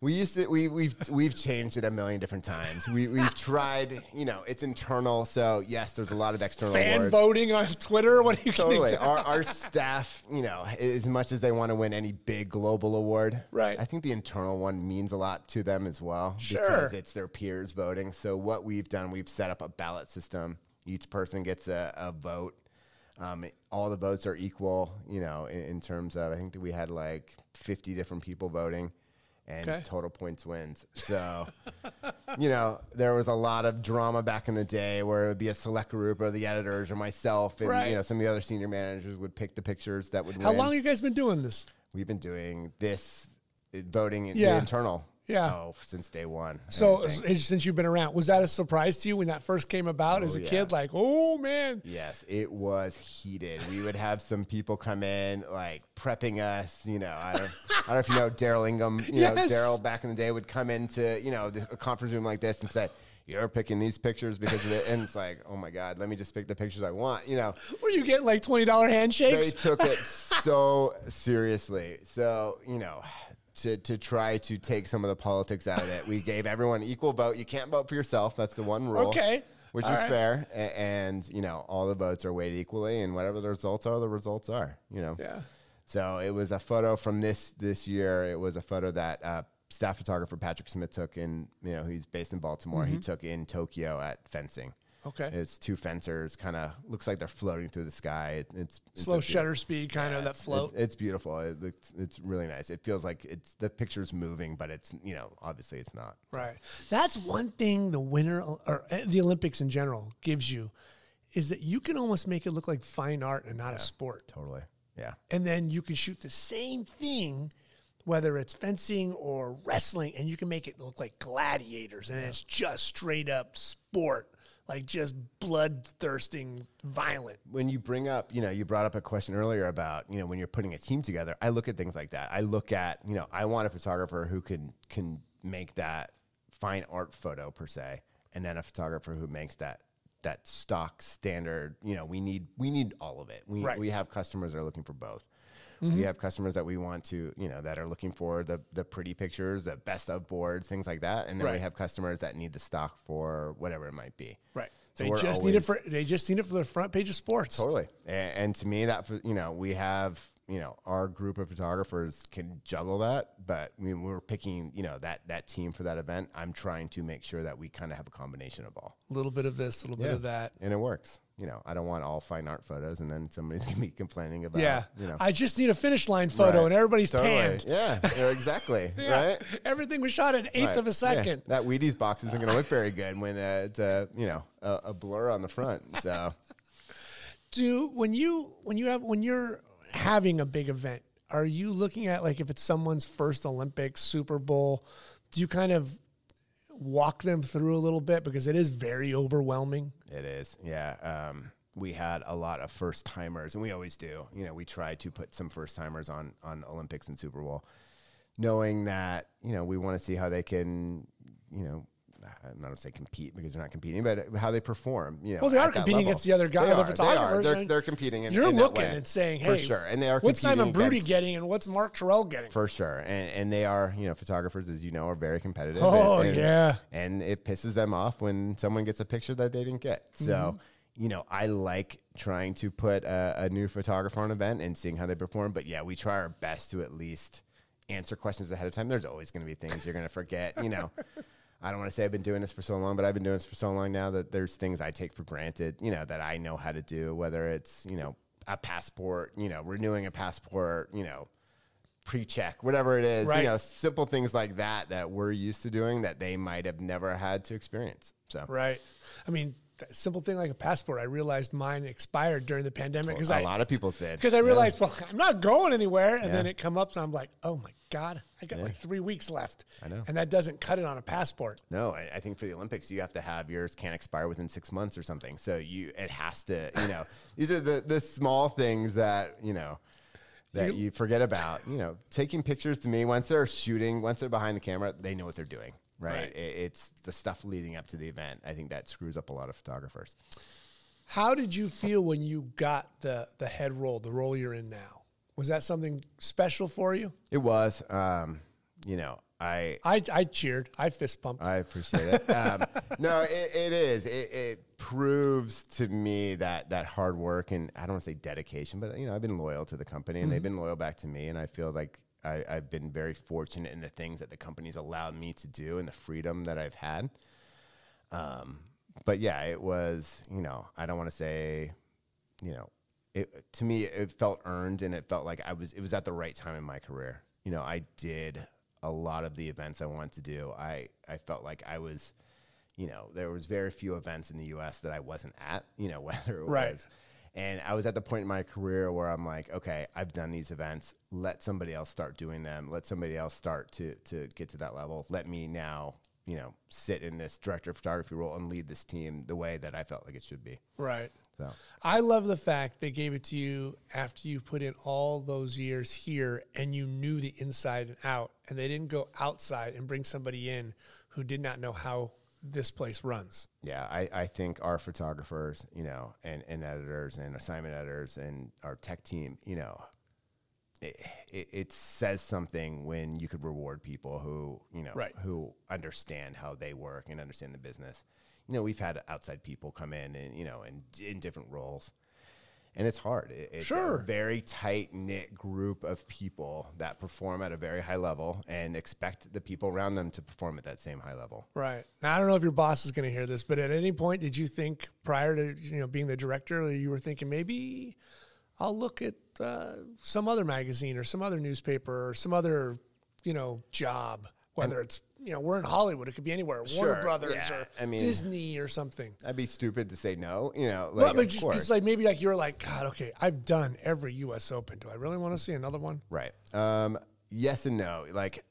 [SPEAKER 2] We used to we've changed it a million different times. We've tried, it's internal. So yes, there's a lot of external
[SPEAKER 1] fan
[SPEAKER 2] awards.
[SPEAKER 1] voting on Twitter. What are you
[SPEAKER 2] Totally. Our staff, as much as they want to win any big global award,
[SPEAKER 1] right?
[SPEAKER 2] I think the internal one means a lot to them as well,
[SPEAKER 1] sure,
[SPEAKER 2] because it's their peers voting. So what we've done, we've set up a ballot system. Each person gets a vote. All the votes are equal, in terms of, I think that we had like 50 different people voting. And total points wins. So, there was a lot of drama back in the day where it would be a select group or the editors or myself. And, some of the other senior managers would pick the pictures that would win.
[SPEAKER 1] How long have you guys been doing this?
[SPEAKER 2] We've been doing this, voting in the internal.
[SPEAKER 1] Yeah.
[SPEAKER 2] Oh, since day one.
[SPEAKER 1] So since you've been around, was that a surprise to you when that first came about as a kid? Like, oh man.
[SPEAKER 2] Yes, it was heated. We would have some people come in like prepping us. I don't know if you know Daryl Ingham. Daryl back in the day would come into a conference room like this and say, "You're picking these pictures because of it," and it's like, oh my God, let me just pick the pictures I want.
[SPEAKER 1] Were you getting like $20 handshakes?
[SPEAKER 2] They took it so seriously. So To try to take some of the politics out of it, we gave everyone equal vote. You can't vote for yourself. That's the one rule.
[SPEAKER 1] Okay.
[SPEAKER 2] Which is fair. And, all the votes are weighted equally, and whatever the results are,
[SPEAKER 1] Yeah.
[SPEAKER 2] So it was a photo from this year. It was a photo that staff photographer Patrick Smith took in, he's based in Baltimore. He took in Tokyo at fencing.
[SPEAKER 1] Okay.
[SPEAKER 2] It's 2 fencers, kind of looks like they're floating through the sky. It's
[SPEAKER 1] slow shutter speed, kind of that float.
[SPEAKER 2] It's beautiful. It's really nice. It feels like the picture's moving, but it's obviously it's not.
[SPEAKER 1] Right. That's one thing the winter or the Olympics in general gives you, is that you can almost make it look like fine art and not a sport.
[SPEAKER 2] Totally. Yeah.
[SPEAKER 1] And then you can shoot the same thing, whether it's fencing or wrestling, and you can make it look like gladiators, and it's just straight up sport. Like just bloodthirsting, violent.
[SPEAKER 2] When you bring up, you brought up a question earlier about, when you're putting a team together, I look at things like that. I look at, I want a photographer who can make that fine art photo per se, and then a photographer who makes that that stock standard. You know, we need all of it. We have customers that are looking for both. We have customers that we want to, you know, that are looking for the pretty pictures, the best of boards, things like that. And then we have customers that need the stock for whatever it might be.
[SPEAKER 1] Right.
[SPEAKER 2] So
[SPEAKER 1] They just need it for the front page of sports.
[SPEAKER 2] Totally. And to me, that, you know, we have, you know, our group of photographers can juggle that, but we're picking, you know, that team for that event. I'm trying to make sure that we kind of have a combination of all.
[SPEAKER 1] A little bit of this, a little bit of that.
[SPEAKER 2] And it works. You know, I don't want all fine art photos and then somebody's going to be complaining about, you know.
[SPEAKER 1] I just need a finish line photo and everybody's panned.
[SPEAKER 2] Yeah, exactly. Right?
[SPEAKER 1] Everything was shot an eighth of a second.
[SPEAKER 2] Yeah. That Wheaties box isn't going to look very good when it's you know, a blur on the front. So
[SPEAKER 1] when you're having a big event, are you looking at, like, if it's someone's first Olympics, Super Bowl, do you kind of walk them through a little bit, because it is very overwhelming?
[SPEAKER 2] It is. Yeah. We had a lot of first timers, and we always do. You know, we try to put some first timers on Olympics and Super Bowl, knowing that, you know, we want to see how they can, you know, I'm not going to say compete because they're not competing, but how they perform. You know,
[SPEAKER 1] well, they are competing against the other guy, the photographers.
[SPEAKER 2] They're competing.
[SPEAKER 1] You're looking and saying, "Hey,
[SPEAKER 2] for sure," and they are.
[SPEAKER 1] What's Simon Broody getting, and what's Mark Terrell getting?
[SPEAKER 2] For sure, and they are. You know, photographers, as you know, are very competitive.
[SPEAKER 1] Oh,
[SPEAKER 2] and it pisses them off when someone gets a picture that they didn't get. So, you know, I like trying to put a new photographer on an event and seeing how they perform. But yeah, we try our best to at least answer questions ahead of time. There's always going to be things you're going to forget. You know. I don't want to say I've been doing this for so long, but I've been doing this for so long now that there's things I take for granted, you know, that I know how to do, whether it's, you know, a passport, you know, renewing a passport, you know, pre-check, whatever it is, you know, simple things like that we're used to doing that they might have never had to experience. So,
[SPEAKER 1] right. I mean, that simple thing like a passport, I realized mine expired during the pandemic.
[SPEAKER 2] A lot of people did.
[SPEAKER 1] Because I realized, well, I'm not going anywhere. And then it come up, so I'm like, oh my God, I got like 3 weeks left.
[SPEAKER 2] I know.
[SPEAKER 1] And that doesn't cut it on a passport.
[SPEAKER 2] No, I think for the Olympics, you have to have yours can't expire within 6 months or something. So it has to, you know, these are the small things that, you know, that you forget about. You know, taking pictures, to me, once they're shooting, once they're behind the camera, they know what they're doing. Right. It's the stuff leading up to the event. I think that screws up a lot of photographers.
[SPEAKER 1] How did you feel when you got the head role, the role you're in now? Was that something special for you?
[SPEAKER 2] It was. You know,
[SPEAKER 1] I cheered. I fist pumped.
[SPEAKER 2] I appreciate it. No, it is. It proves to me that hard work, and I don't want to say dedication, but, you know, I've been loyal to the company and they've been loyal back to me. And I feel like I've been very fortunate in the things that the company's allowed me to do and the freedom that I've had. But yeah, it was, you know, I don't want to say, you know, to me, it felt earned, and it felt like it was at the right time in my career. You know, I did a lot of the events I wanted to do. I felt like I was, you know, there was very few events in the U.S. that I wasn't at, you know, whether it was. And I was at the point in my career where I'm like, okay, I've done these events. Let somebody else start doing them. Let somebody else start to get to that level. Let me now, you know, sit in this director of photography role and lead this team the way that I felt like it should be.
[SPEAKER 1] Right.
[SPEAKER 2] So
[SPEAKER 1] I love the fact they gave it to you after you put in all those years here and you knew the inside and out, and they didn't go outside and bring somebody in who did not know how this place runs.
[SPEAKER 2] Yeah, I think our photographers, you know, and editors and assignment editors and our tech team, you know, it says something when you could reward people who, you know, who understand how they work and understand the business. You know, we've had outside people come in and, you know, in different roles. And it's hard. It's a very tight-knit group of people that perform at a very high level and expect the people around them to perform at that same high level.
[SPEAKER 1] Right. Now, I don't know if your boss is going to hear this, but at any point, did you think prior to, you know, being the director, or you were thinking maybe I'll look at some other magazine or some other newspaper or some other, you know, job, whether it's, you know, we're in Hollywood. It could be anywhere. Warner Brothers or Disney or something.
[SPEAKER 2] I'd be stupid to say no, you know.
[SPEAKER 1] Like, well, but just like maybe like you're like, God, okay, I've done every U.S. Open. Do I really want to see another one?
[SPEAKER 2] Right. Yes and no. Like,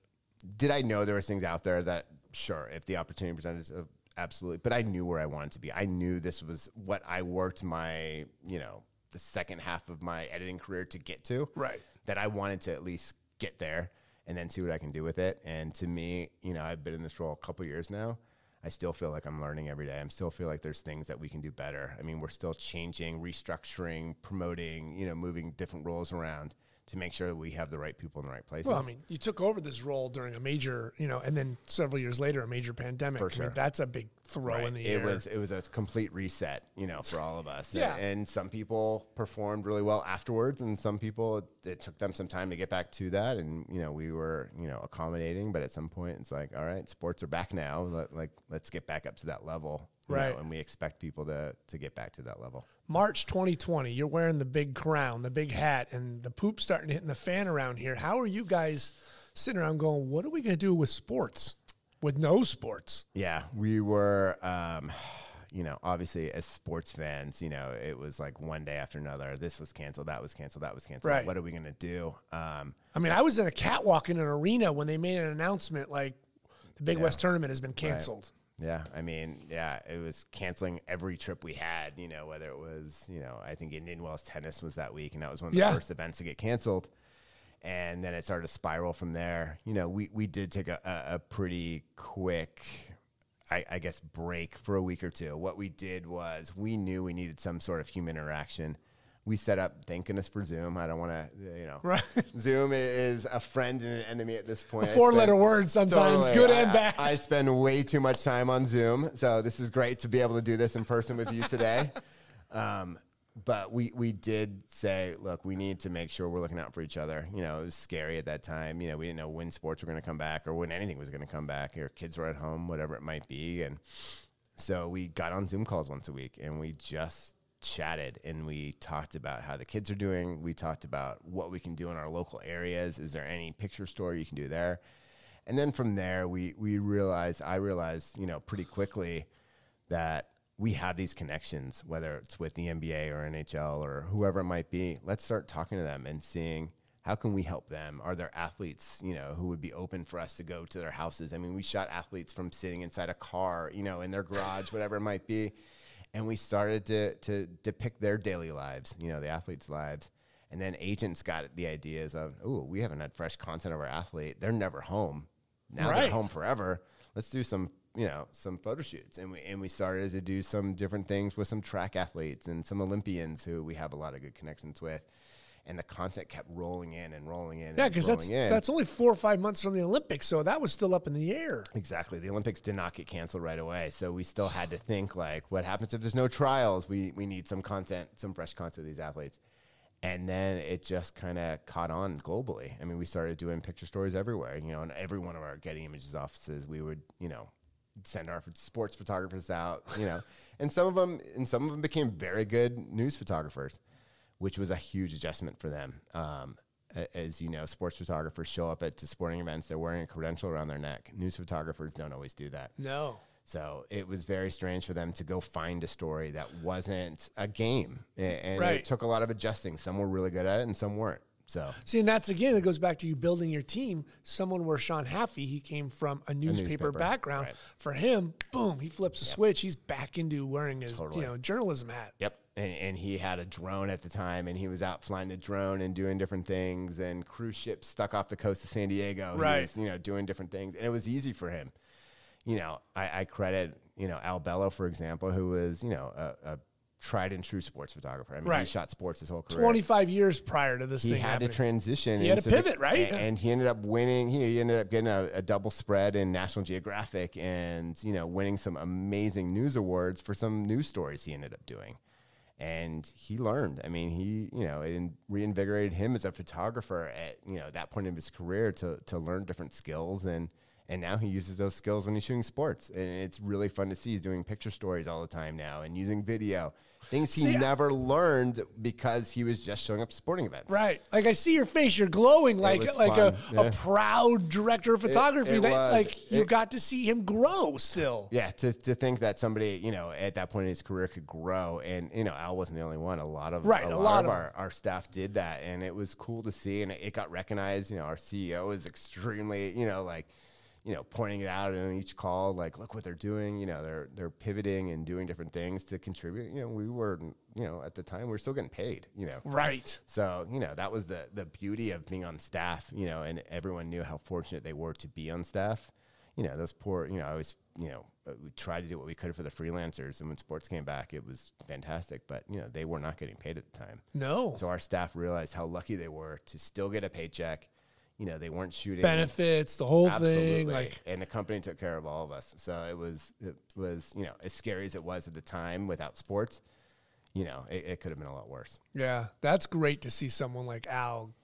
[SPEAKER 2] did I know there was things out there that, sure, if the opportunity presented itself, absolutely. But I knew where I wanted to be. I knew this was what I worked my, you know, the second half of my editing career to get to.
[SPEAKER 1] Right.
[SPEAKER 2] That I wanted to at least get there and then see what I can do with it. And to me, you know, I've been in this role a couple of years now. I still feel like I'm learning every day. I still feel like there's things that we can do better. I mean, we're still changing, restructuring, promoting, moving different roles around to make sure that we have the right people in the right places.
[SPEAKER 1] Well, I mean, you took over this role during a major, and then several years later, a major pandemic.
[SPEAKER 2] For sure.
[SPEAKER 1] I mean, that's a big throw in the air.
[SPEAKER 2] It was a complete reset, for all of us.
[SPEAKER 1] Yeah.
[SPEAKER 2] And some people performed really well afterwards, and some people, it took them some time to get back to that. And, we were, accommodating, but at some point it's like, all right, sports are back now. Let's get back up to that level.
[SPEAKER 1] Right.
[SPEAKER 2] And we expect people to get back to that level.
[SPEAKER 1] March 2020, you're wearing the big crown, the big hat, and the poop's starting to hit in the fan around here. How are you guys sitting around going, what are we going to do with sports, with no sports?
[SPEAKER 2] Yeah, we were, obviously as sports fans, it was like one day after another. This was canceled, that was canceled, that was canceled.
[SPEAKER 1] Right.
[SPEAKER 2] What are we going to do?
[SPEAKER 1] I mean, I was in a catwalk in an arena when they made an announcement like the Big West tournament has been canceled.
[SPEAKER 2] Right. Yeah, I mean, it was canceling every trip we had, whether it was, I think Indian Wells tennis was that week, and that was one of the first events to get canceled. And then it started to spiral from there. We did take a pretty quick, I guess, break for a week or two. What we did was we knew we needed some sort of human interaction. We set up, thank goodness for Zoom. I don't want to,
[SPEAKER 1] Right.
[SPEAKER 2] Zoom is a friend and an enemy at this point.
[SPEAKER 1] A four-letter word sometimes,
[SPEAKER 2] Totally.
[SPEAKER 1] good and bad.
[SPEAKER 2] I spend way too much time on Zoom, so this is great to be able to do this in person with you today. But we did say, look, we need to make sure we're looking out for each other. It was scary at that time. We didn't know when sports were going to come back or when anything was going to come back. Or kids were at home, whatever it might be. And so we got on Zoom calls once a week, and we just chatted, and we talked about how the kids are doing. We talked about what we can do in our local areas. Is there any picture story you can do there? And then from there, I realized, pretty quickly that we have these connections, whether it's with the NBA or NHL or whoever it might be. Let's start talking to them and seeing how can we help them? Are there athletes, who would be open for us to go to their houses? I mean, we shot athletes from sitting inside a car, in their garage, whatever it might be. And we started to depict their daily lives, the athletes' lives. And then agents got the ideas of, we haven't had fresh content of our athlete. They're never home. Now they're home forever. Let's do some photo shoots. And we started to do some different things with some track athletes and some Olympians who we have a lot of good connections with. And the content kept rolling in and rolling in.
[SPEAKER 1] Yeah, because that's only 4 or 5 months from the Olympics, so that was still up in the air.
[SPEAKER 2] Exactly. The Olympics did not get canceled right away, so we still had to think, like, what happens if there's no trials? We need some content, some fresh content of these athletes. And then it just kind of caught on globally. I mean, we started doing picture stories everywhere. In every one of our Getty Images offices, we would, send our sports photographers out, and some of them became very good news photographers, which was a huge adjustment for them. As you know, sports photographers show up to sporting events, they're wearing a credential around their neck. News photographers don't always do that.
[SPEAKER 1] No.
[SPEAKER 2] So it was very strange for them to go find a story that wasn't a game. And
[SPEAKER 1] Right.
[SPEAKER 2] It took a lot of adjusting. Some were really good at it and some weren't. So
[SPEAKER 1] See, and that's, again, it goes back to you building your team. Someone where Sean Haffey, he came from a newspaper background.
[SPEAKER 2] Right.
[SPEAKER 1] For him, boom, he flips a switch. He's back into wearing his
[SPEAKER 2] Totally.
[SPEAKER 1] journalism hat.
[SPEAKER 2] Yep. And he had a drone at the time, and he was out flying the drone and doing different things, and cruise ships stuck off the coast of San Diego.
[SPEAKER 1] Right.
[SPEAKER 2] He was, doing different things, and it was easy for him. I credit, Al Bello, for example, who was, a tried and true sports photographer. I mean, he shot sports his whole career.
[SPEAKER 1] 25 years prior to this
[SPEAKER 2] he
[SPEAKER 1] thing
[SPEAKER 2] had
[SPEAKER 1] happening.
[SPEAKER 2] to transition.
[SPEAKER 1] He had to pivot, right?
[SPEAKER 2] And he ended up winning. He ended up getting a double spread in National Geographic and, winning some amazing news awards for some news stories he ended up doing. And he learned. I mean, it reinvigorated him as a photographer at, that point in his career to learn different skills. And now he uses those skills when he's shooting sports. And it's really fun to see. He's doing picture stories all the time now and using video. Things he never learned because he was just showing up to sporting events.
[SPEAKER 1] Right. Like, I see your face. You're glowing like a proud director of photography. You got to see him grow still.
[SPEAKER 2] Yeah, to think that somebody, at that point in his career could grow. And, Al wasn't the only one. A lot of our staff did that. And it was cool to see. And it got recognized. Our CEO is extremely, pointing it out in each call, like, look what they're doing. They're pivoting and doing different things to contribute. We were, at the time, we were still getting paid,
[SPEAKER 1] Right.
[SPEAKER 2] So, that was the beauty of being on staff, and everyone knew how fortunate they were to be on staff. Those poor, I always we tried to do what we could for the freelancers. And when sports came back, it was fantastic. But, they were not getting paid at the time.
[SPEAKER 1] No.
[SPEAKER 2] So our staff realized how lucky they were to still get a paycheck. They weren't shooting
[SPEAKER 1] benefits, the whole thing.
[SPEAKER 2] And the company took care of all of us. So it was, as scary as it was at the time without sports, it could have been a lot worse.
[SPEAKER 1] Yeah. That's great to see someone like Al,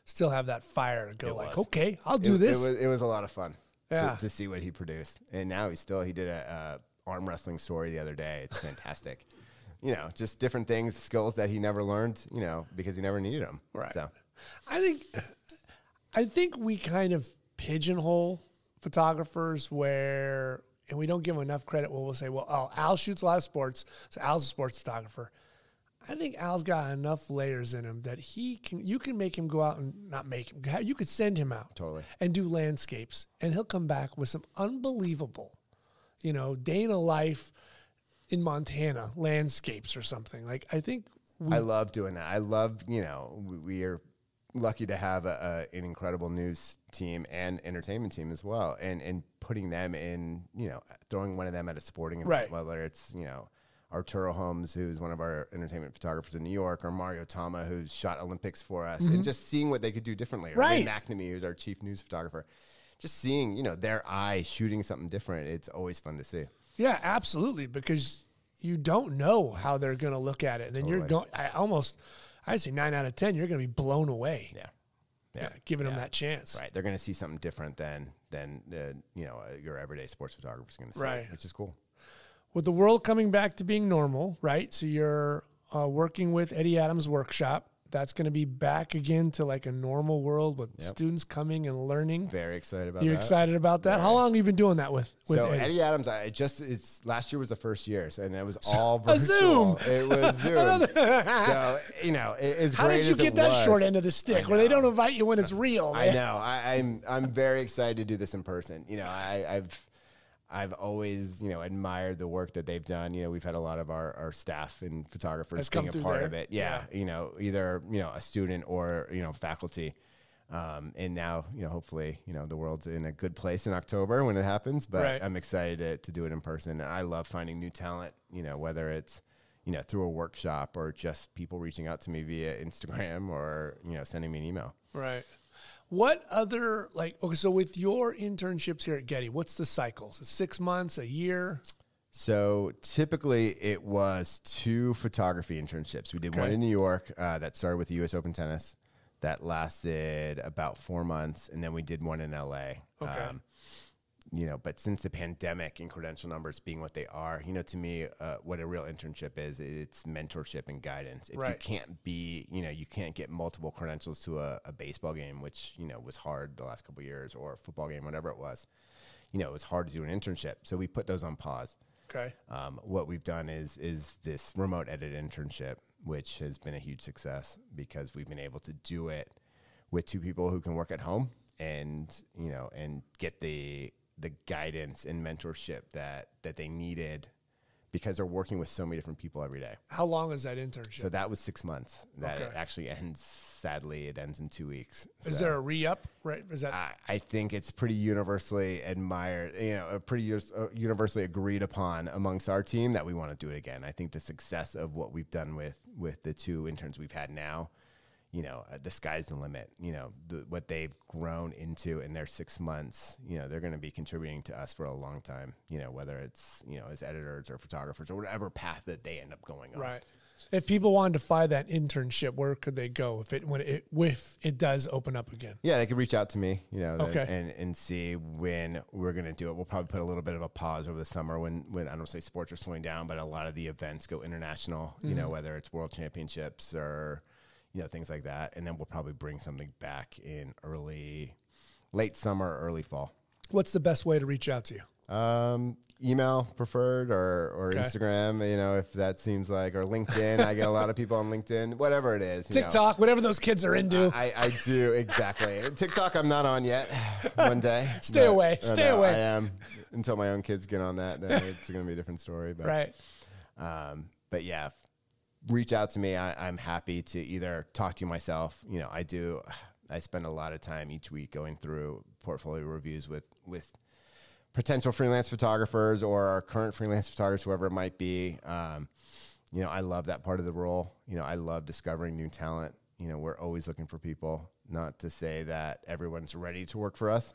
[SPEAKER 1] still have that fire to go okay, I'll do this.
[SPEAKER 2] It was a lot of fun.
[SPEAKER 1] Yeah.
[SPEAKER 2] To see what he produced. And now he did a arm wrestling story the other day. It's fantastic. Just different things, skills that he never learned, because he never needed them.
[SPEAKER 1] Right.
[SPEAKER 2] So
[SPEAKER 1] I think we kind of pigeonhole photographers and we don't give them enough credit. We'll say, Al shoots a lot of sports, so Al's a sports photographer. I think Al's got enough layers in him that you can make him go out and not make him, you could send him out
[SPEAKER 2] totally
[SPEAKER 1] and do landscapes, and he'll come back with some unbelievable, day in a life in Montana landscapes or something. Like, I think
[SPEAKER 2] I love doing that. I love, we are lucky to have an incredible news team and entertainment team as well. And putting them in, throwing one of them at a sporting event, whether it's, Arturo Holmes, who's one of our entertainment photographers in New York, or Mario Tama, who's shot Olympics for us, and just seeing what they could do differently. Or Ray McNamee, who's our chief news photographer. Just seeing, their eye shooting something different. It's always fun to see.
[SPEAKER 1] Yeah, absolutely. Because you don't know how they're going to look at it. And then you're going, I'd say 9 out of 10, you're going to be blown away. Yeah. Giving them that chance.
[SPEAKER 2] Right. They're going to see something different than your everyday sports photographer is going to see, which is cool.
[SPEAKER 1] With the world coming back to being normal, right? So you're working with Eddie Adams' workshop. That's going to be back again to like a normal world with students coming and learning.
[SPEAKER 2] Very excited about that.
[SPEAKER 1] You're excited about that? How long have you been doing that with
[SPEAKER 2] Eddie Adams? Last year was the first year, and it was all virtual.
[SPEAKER 1] Zoom.
[SPEAKER 2] It was Zoom. So, as
[SPEAKER 1] how
[SPEAKER 2] great
[SPEAKER 1] did you
[SPEAKER 2] as
[SPEAKER 1] get
[SPEAKER 2] it
[SPEAKER 1] that
[SPEAKER 2] was,
[SPEAKER 1] short end of the stick where they don't invite you when it's real?
[SPEAKER 2] I know. I'm very excited to do this in person. I've always, admired the work that they've done. We've had a lot of our staff and photographers being a part of it. Yeah. Either, a student or, faculty. And now, hopefully, the world's in a good place in October when it happens, but I'm excited to do it in person. And I love finding new talent, whether it's, through a workshop or just people reaching out to me via Instagram or, sending me an email.
[SPEAKER 1] Right. What other, so with your internships here at Getty, what's the cycles? 6 months, a year?
[SPEAKER 2] So typically it was 2 photography internships. We did one in New York that started with the U.S. Open Tennis. That lasted about 4 months. And then we did one in L.A.
[SPEAKER 1] Okay.
[SPEAKER 2] But since the pandemic and credential numbers being what they are, to me, what a real internship is, it's mentorship and guidance. If you can't be, you can't get multiple credentials to a baseball game, which, was hard the last couple of years, or a football game, whatever it was, it was hard to do an internship. So we put those on pause.
[SPEAKER 1] Okay.
[SPEAKER 2] What we've done is this remote edit internship, which has been a huge success because we've been able to do it with 2 people who can work at home and get the guidance and mentorship that they needed because they're working with so many different people every day.
[SPEAKER 1] How long is that internship?
[SPEAKER 2] So that was 6 months. That it actually ends, sadly, it ends in 2 weeks.
[SPEAKER 1] Is there a re-up? Right? Is that?
[SPEAKER 2] I think it's pretty universally admired, pretty universally agreed upon amongst our team that we want to do it again. I think the success of what we've done with the 2 interns we've had now, the sky's the limit. What they've grown into in their 6 months, they're going to be contributing to us for a long time, whether it's, as editors or photographers or whatever path that they end up going on.
[SPEAKER 1] Right. If people wanted to find that internship, where could they go if it does open up again?
[SPEAKER 2] Yeah, they could reach out to me, and see when we're going to do it. We'll probably put a little bit of a pause over the summer when I don't say sports are slowing down, but a lot of the events go international, whether it's world championships or, things like that. And then we'll probably bring something back in late summer, early fall.
[SPEAKER 1] What's the best way to reach out to you?
[SPEAKER 2] Email preferred or Instagram, if that seems like, or LinkedIn. I get a lot of people on LinkedIn, whatever it is.
[SPEAKER 1] TikTok, whatever those kids are into.
[SPEAKER 2] I do, exactly. TikTok I'm not on yet. One day.
[SPEAKER 1] Stay away.
[SPEAKER 2] I am. Until my own kids get on that, then it's going to be a different story. But,
[SPEAKER 1] right.
[SPEAKER 2] But yeah, reach out to me. I'm happy to either talk to you myself. I spend a lot of time each week going through portfolio reviews with potential freelance photographers or our current freelance photographers, whoever it might be. You know, I love that part of the role. You know, I love discovering new talent. You know, we're always looking for people. Not to say that everyone's ready to work for us,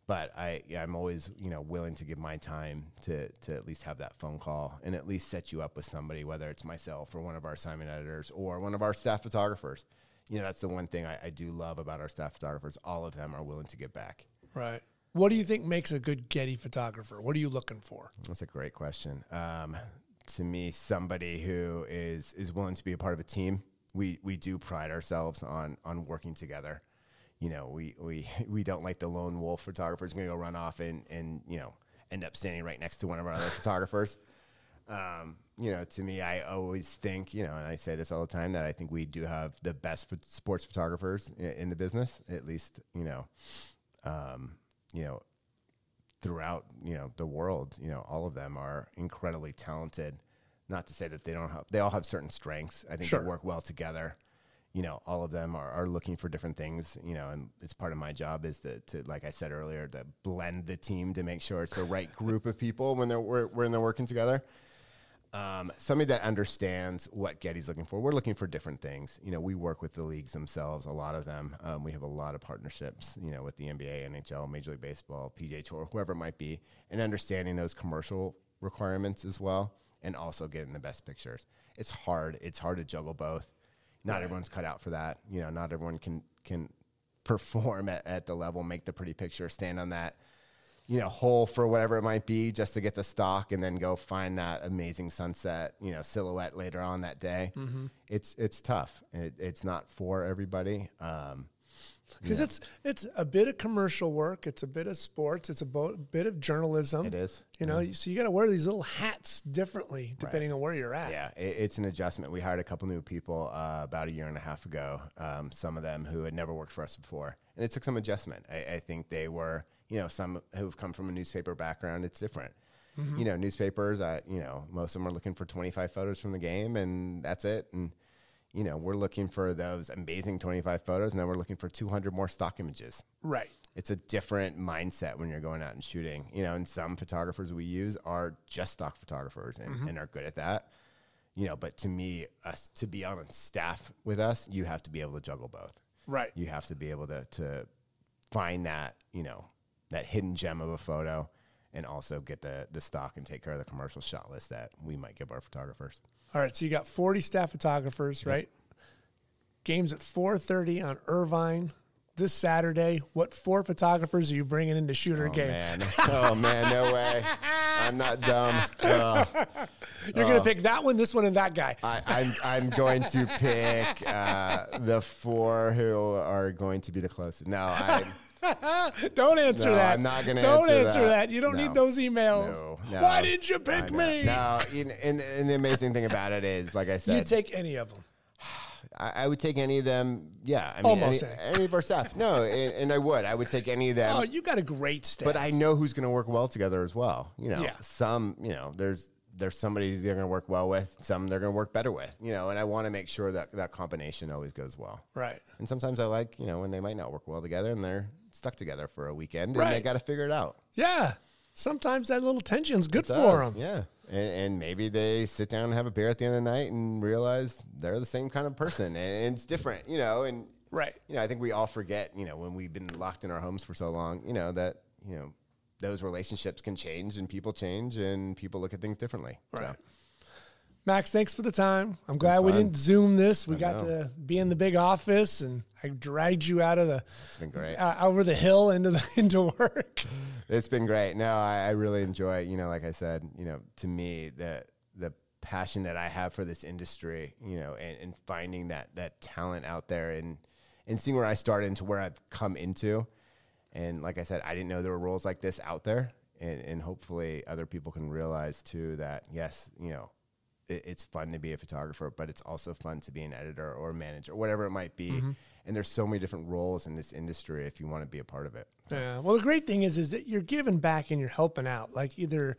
[SPEAKER 2] but I'm always, you know, willing to give my time to at least have that phone call and at least set you up with somebody, whether it's myself or one of our assignment editors or one of our staff photographers. You know, that's the one thing I do love about our staff photographers. All of them are willing to give back.
[SPEAKER 1] Right. What do you think makes a good Getty photographer? What are you looking for?
[SPEAKER 2] That's a great question. To me, somebody who is willing to be a part of a team. We do pride ourselves on working together. You know, we don't like the lone wolf photographers going to go run off and, you know, end up standing right next to one of our other photographers. You know, to me, I always think, you know, and I say this all the time, that I think we do have the best sports photographers in the business, at least, you know, throughout, you know, the world. You know, all of them are incredibly talented. Not to say that they all have certain strengths. I think they work well together. You know, all of them are looking for different things, you know, and it's part of my job is to, like I said earlier, to blend the team to make sure it's the right group of people when they're working together. Somebody that understands what Getty's looking for. We're looking for different things. You know, we work with the leagues themselves, a lot of them. We have a lot of partnerships, you know, with the NBA, NHL, Major League Baseball, PGA Tour, whoever it might be, and understanding those commercial requirements as well, and also getting the best pictures. It's hard. It's hard to juggle both. Not everyone's cut out for that. You know, not everyone can perform at the level, make the pretty picture, stand on that, you know, hole for whatever it might be just to get the stock and then go find that amazing sunset, you know, silhouette later on that day. It's tough. It's not for everybody.
[SPEAKER 1] Because it's a bit of commercial work. It's a bit of sports. It's a bit of journalism.
[SPEAKER 2] It is.
[SPEAKER 1] You know, so you got to wear these little hats differently depending on where you're at.
[SPEAKER 2] Yeah, it's an adjustment. We hired a couple new people about a year and a half ago, some of them who had never worked for us before. And it took some adjustment. I think they were, you know, some who've come from a newspaper background, it's different. You know, newspapers, you know, most of them are looking for 25 photos from the game, and that's it. And you know, we're looking for those amazing 25 photos, and then we're looking for 200 more stock images. Right. It's a different mindset when you're going out and shooting. You know, and some photographers we use are just stock photographers and are good at that. You know, but to me, to be on staff with us, you have to be able to juggle both. Right. You have to be able to find that, you know, that hidden gem of a photo and also get the stock and take care of the commercial shot list that we might give our photographers. All right, so you got 40 staff photographers, right? Game's at 4:30 on Irvine this Saturday. What 4 photographers are you bringing in to shoot our game? Man. Oh, man, no way. I'm not dumb. You're going to pick that one, this one, and that guy. I'm going to pick the 4 who are going to be the closest. No, don't answer that. I'm not going to answer that. You don't need those emails. No. Why did you pick me? No, and the amazing thing about it is, like I said, you'd take any of them. I would take any of them. Yeah, I mean, any of our staff. No, and I would take any of them. Oh, you got a great staff. But I know who's going to work well together as well. You know, some, you know, there's somebody they're going to work well with, some they're going to work better with, you know, and I want to make sure that that combination always goes well. Right. And sometimes I like, you know, when they might not work well together and they're stuck together for a weekend and they got to figure it out. Yeah. Sometimes that little tension's good for them. Yeah. And maybe they sit down and have a beer at the end of the night and realize they're the same kind of person and it's different, you know, and you know, I think we all forget, you know, when we've been locked in our homes for so long, you know, that, you know, those relationships can change and people look at things differently. Right. So. Max, thanks for the time. I'm glad we didn't Zoom this. We got to be in the big office, and I dragged you out of it's been great. Over the hill into work. It's been great. No, I really enjoy it. You know, like I said, you know, to me, the passion that I have for this industry, you know, and finding that talent out there and seeing where I started into where I've come into. And like I said, I didn't know there were roles like this out there. And hopefully other people can realize, too, that, yes, you know, it's fun to be a photographer, but it's also fun to be an editor or a manager, whatever it might be. And there's so many different roles in this industry if you want to be a part of it. So. Yeah. Well, the great thing is that you're giving back and you're helping out, like either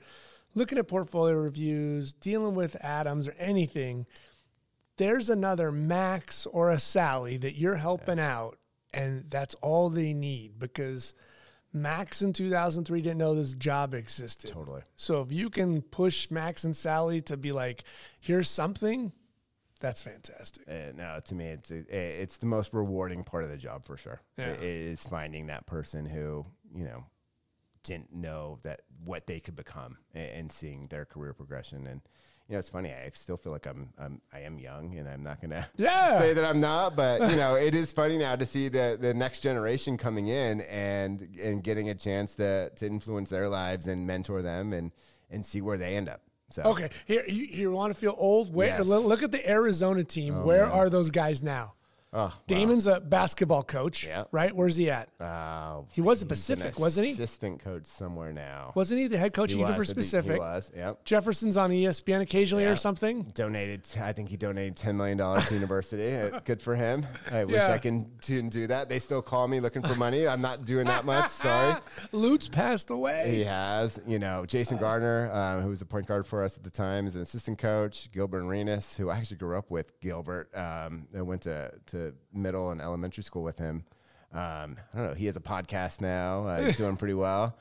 [SPEAKER 2] looking at portfolio reviews, dealing with Adams or anything. There's another Max or a Sally that you're helping out, and that's all they need, because
[SPEAKER 1] Max in 2003 didn't know this job existed.
[SPEAKER 2] Totally.
[SPEAKER 1] So if you can push Max and Sally to be like, here's something, that's fantastic.
[SPEAKER 2] No, to me, it's the most rewarding part of the job for sure.
[SPEAKER 1] Yeah.
[SPEAKER 2] It is finding that person who, didn't know that what they could become and seeing their career progression. And, it's funny. I still feel like I am young, and I'm not going to say that I'm not, but it is funny now to see the next generation coming in and getting a chance to influence their lives and mentor them and see where they end up. So.
[SPEAKER 1] Okay, here you want to feel old?
[SPEAKER 2] Yes.
[SPEAKER 1] Look at the Arizona team. Where are those guys now?
[SPEAKER 2] Oh,
[SPEAKER 1] Damon's a basketball coach, right? Where's he at? He was at Pacific, wasn't he?
[SPEAKER 2] Assistant coach somewhere now.
[SPEAKER 1] Wasn't he the head coach even for Pacific?
[SPEAKER 2] He was, yep.
[SPEAKER 1] Jefferson's on ESPN occasionally or something.
[SPEAKER 2] I think he donated $10 million to university. Good for him. I wish I can do that. They still call me looking for money. I'm not doing that much. Sorry.
[SPEAKER 1] Lutz passed away.
[SPEAKER 2] He has. Jason Gardner, who was the point guard for us at the time, is an assistant coach. Gilbert Arenas, who I actually grew up with. Gilbert, I went to middle and elementary school with him. I don't know. He has a podcast now. He's doing pretty well.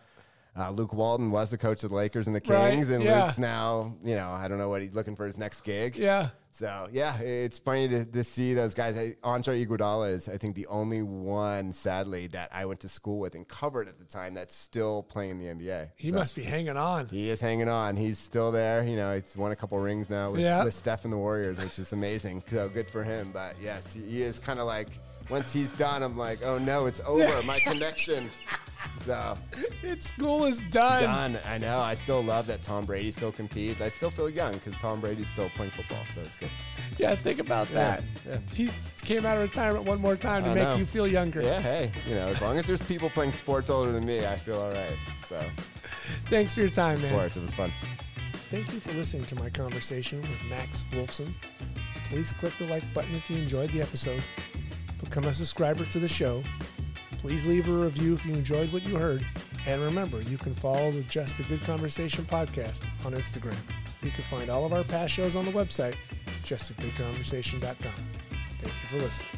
[SPEAKER 2] Luke Walton was the coach of the Lakers and the Kings, and Luke's now, I don't know what he's looking for his next gig.
[SPEAKER 1] Yeah.
[SPEAKER 2] So, it's funny to see those guys. Andre Iguodala is, I think, the only one, sadly, that I went to school with and covered at the time that's still playing in the NBA.
[SPEAKER 1] He must be hanging on.
[SPEAKER 2] He is hanging on. He's still there. He's won a couple rings now with Steph and the Warriors, which is amazing. So good for him. But, yes, he is kind of like, once he's done, I'm like, oh, no, it's over. My connection. So
[SPEAKER 1] school is done.
[SPEAKER 2] Done. I know. I still love that Tom Brady still competes. I still feel young because Tom Brady's still playing football, so it's good.
[SPEAKER 1] Yeah, think about that.
[SPEAKER 2] Yeah.
[SPEAKER 1] He came out of retirement one more time to make you feel younger.
[SPEAKER 2] Yeah, hey, as long as there's people playing sports older than me, I feel all right. So,
[SPEAKER 1] thanks for your time, man.
[SPEAKER 2] Of course, it was fun.
[SPEAKER 1] Thank you for listening to my conversation with Maxx Wolfson. Please click the like button if you enjoyed the episode. Become a subscriber to the show. Please leave a review if you enjoyed what you heard. And remember, you can follow the Just a Good Conversation podcast on Instagram. You can find all of our past shows on the website, justagoodconversation.com. Thank you for listening.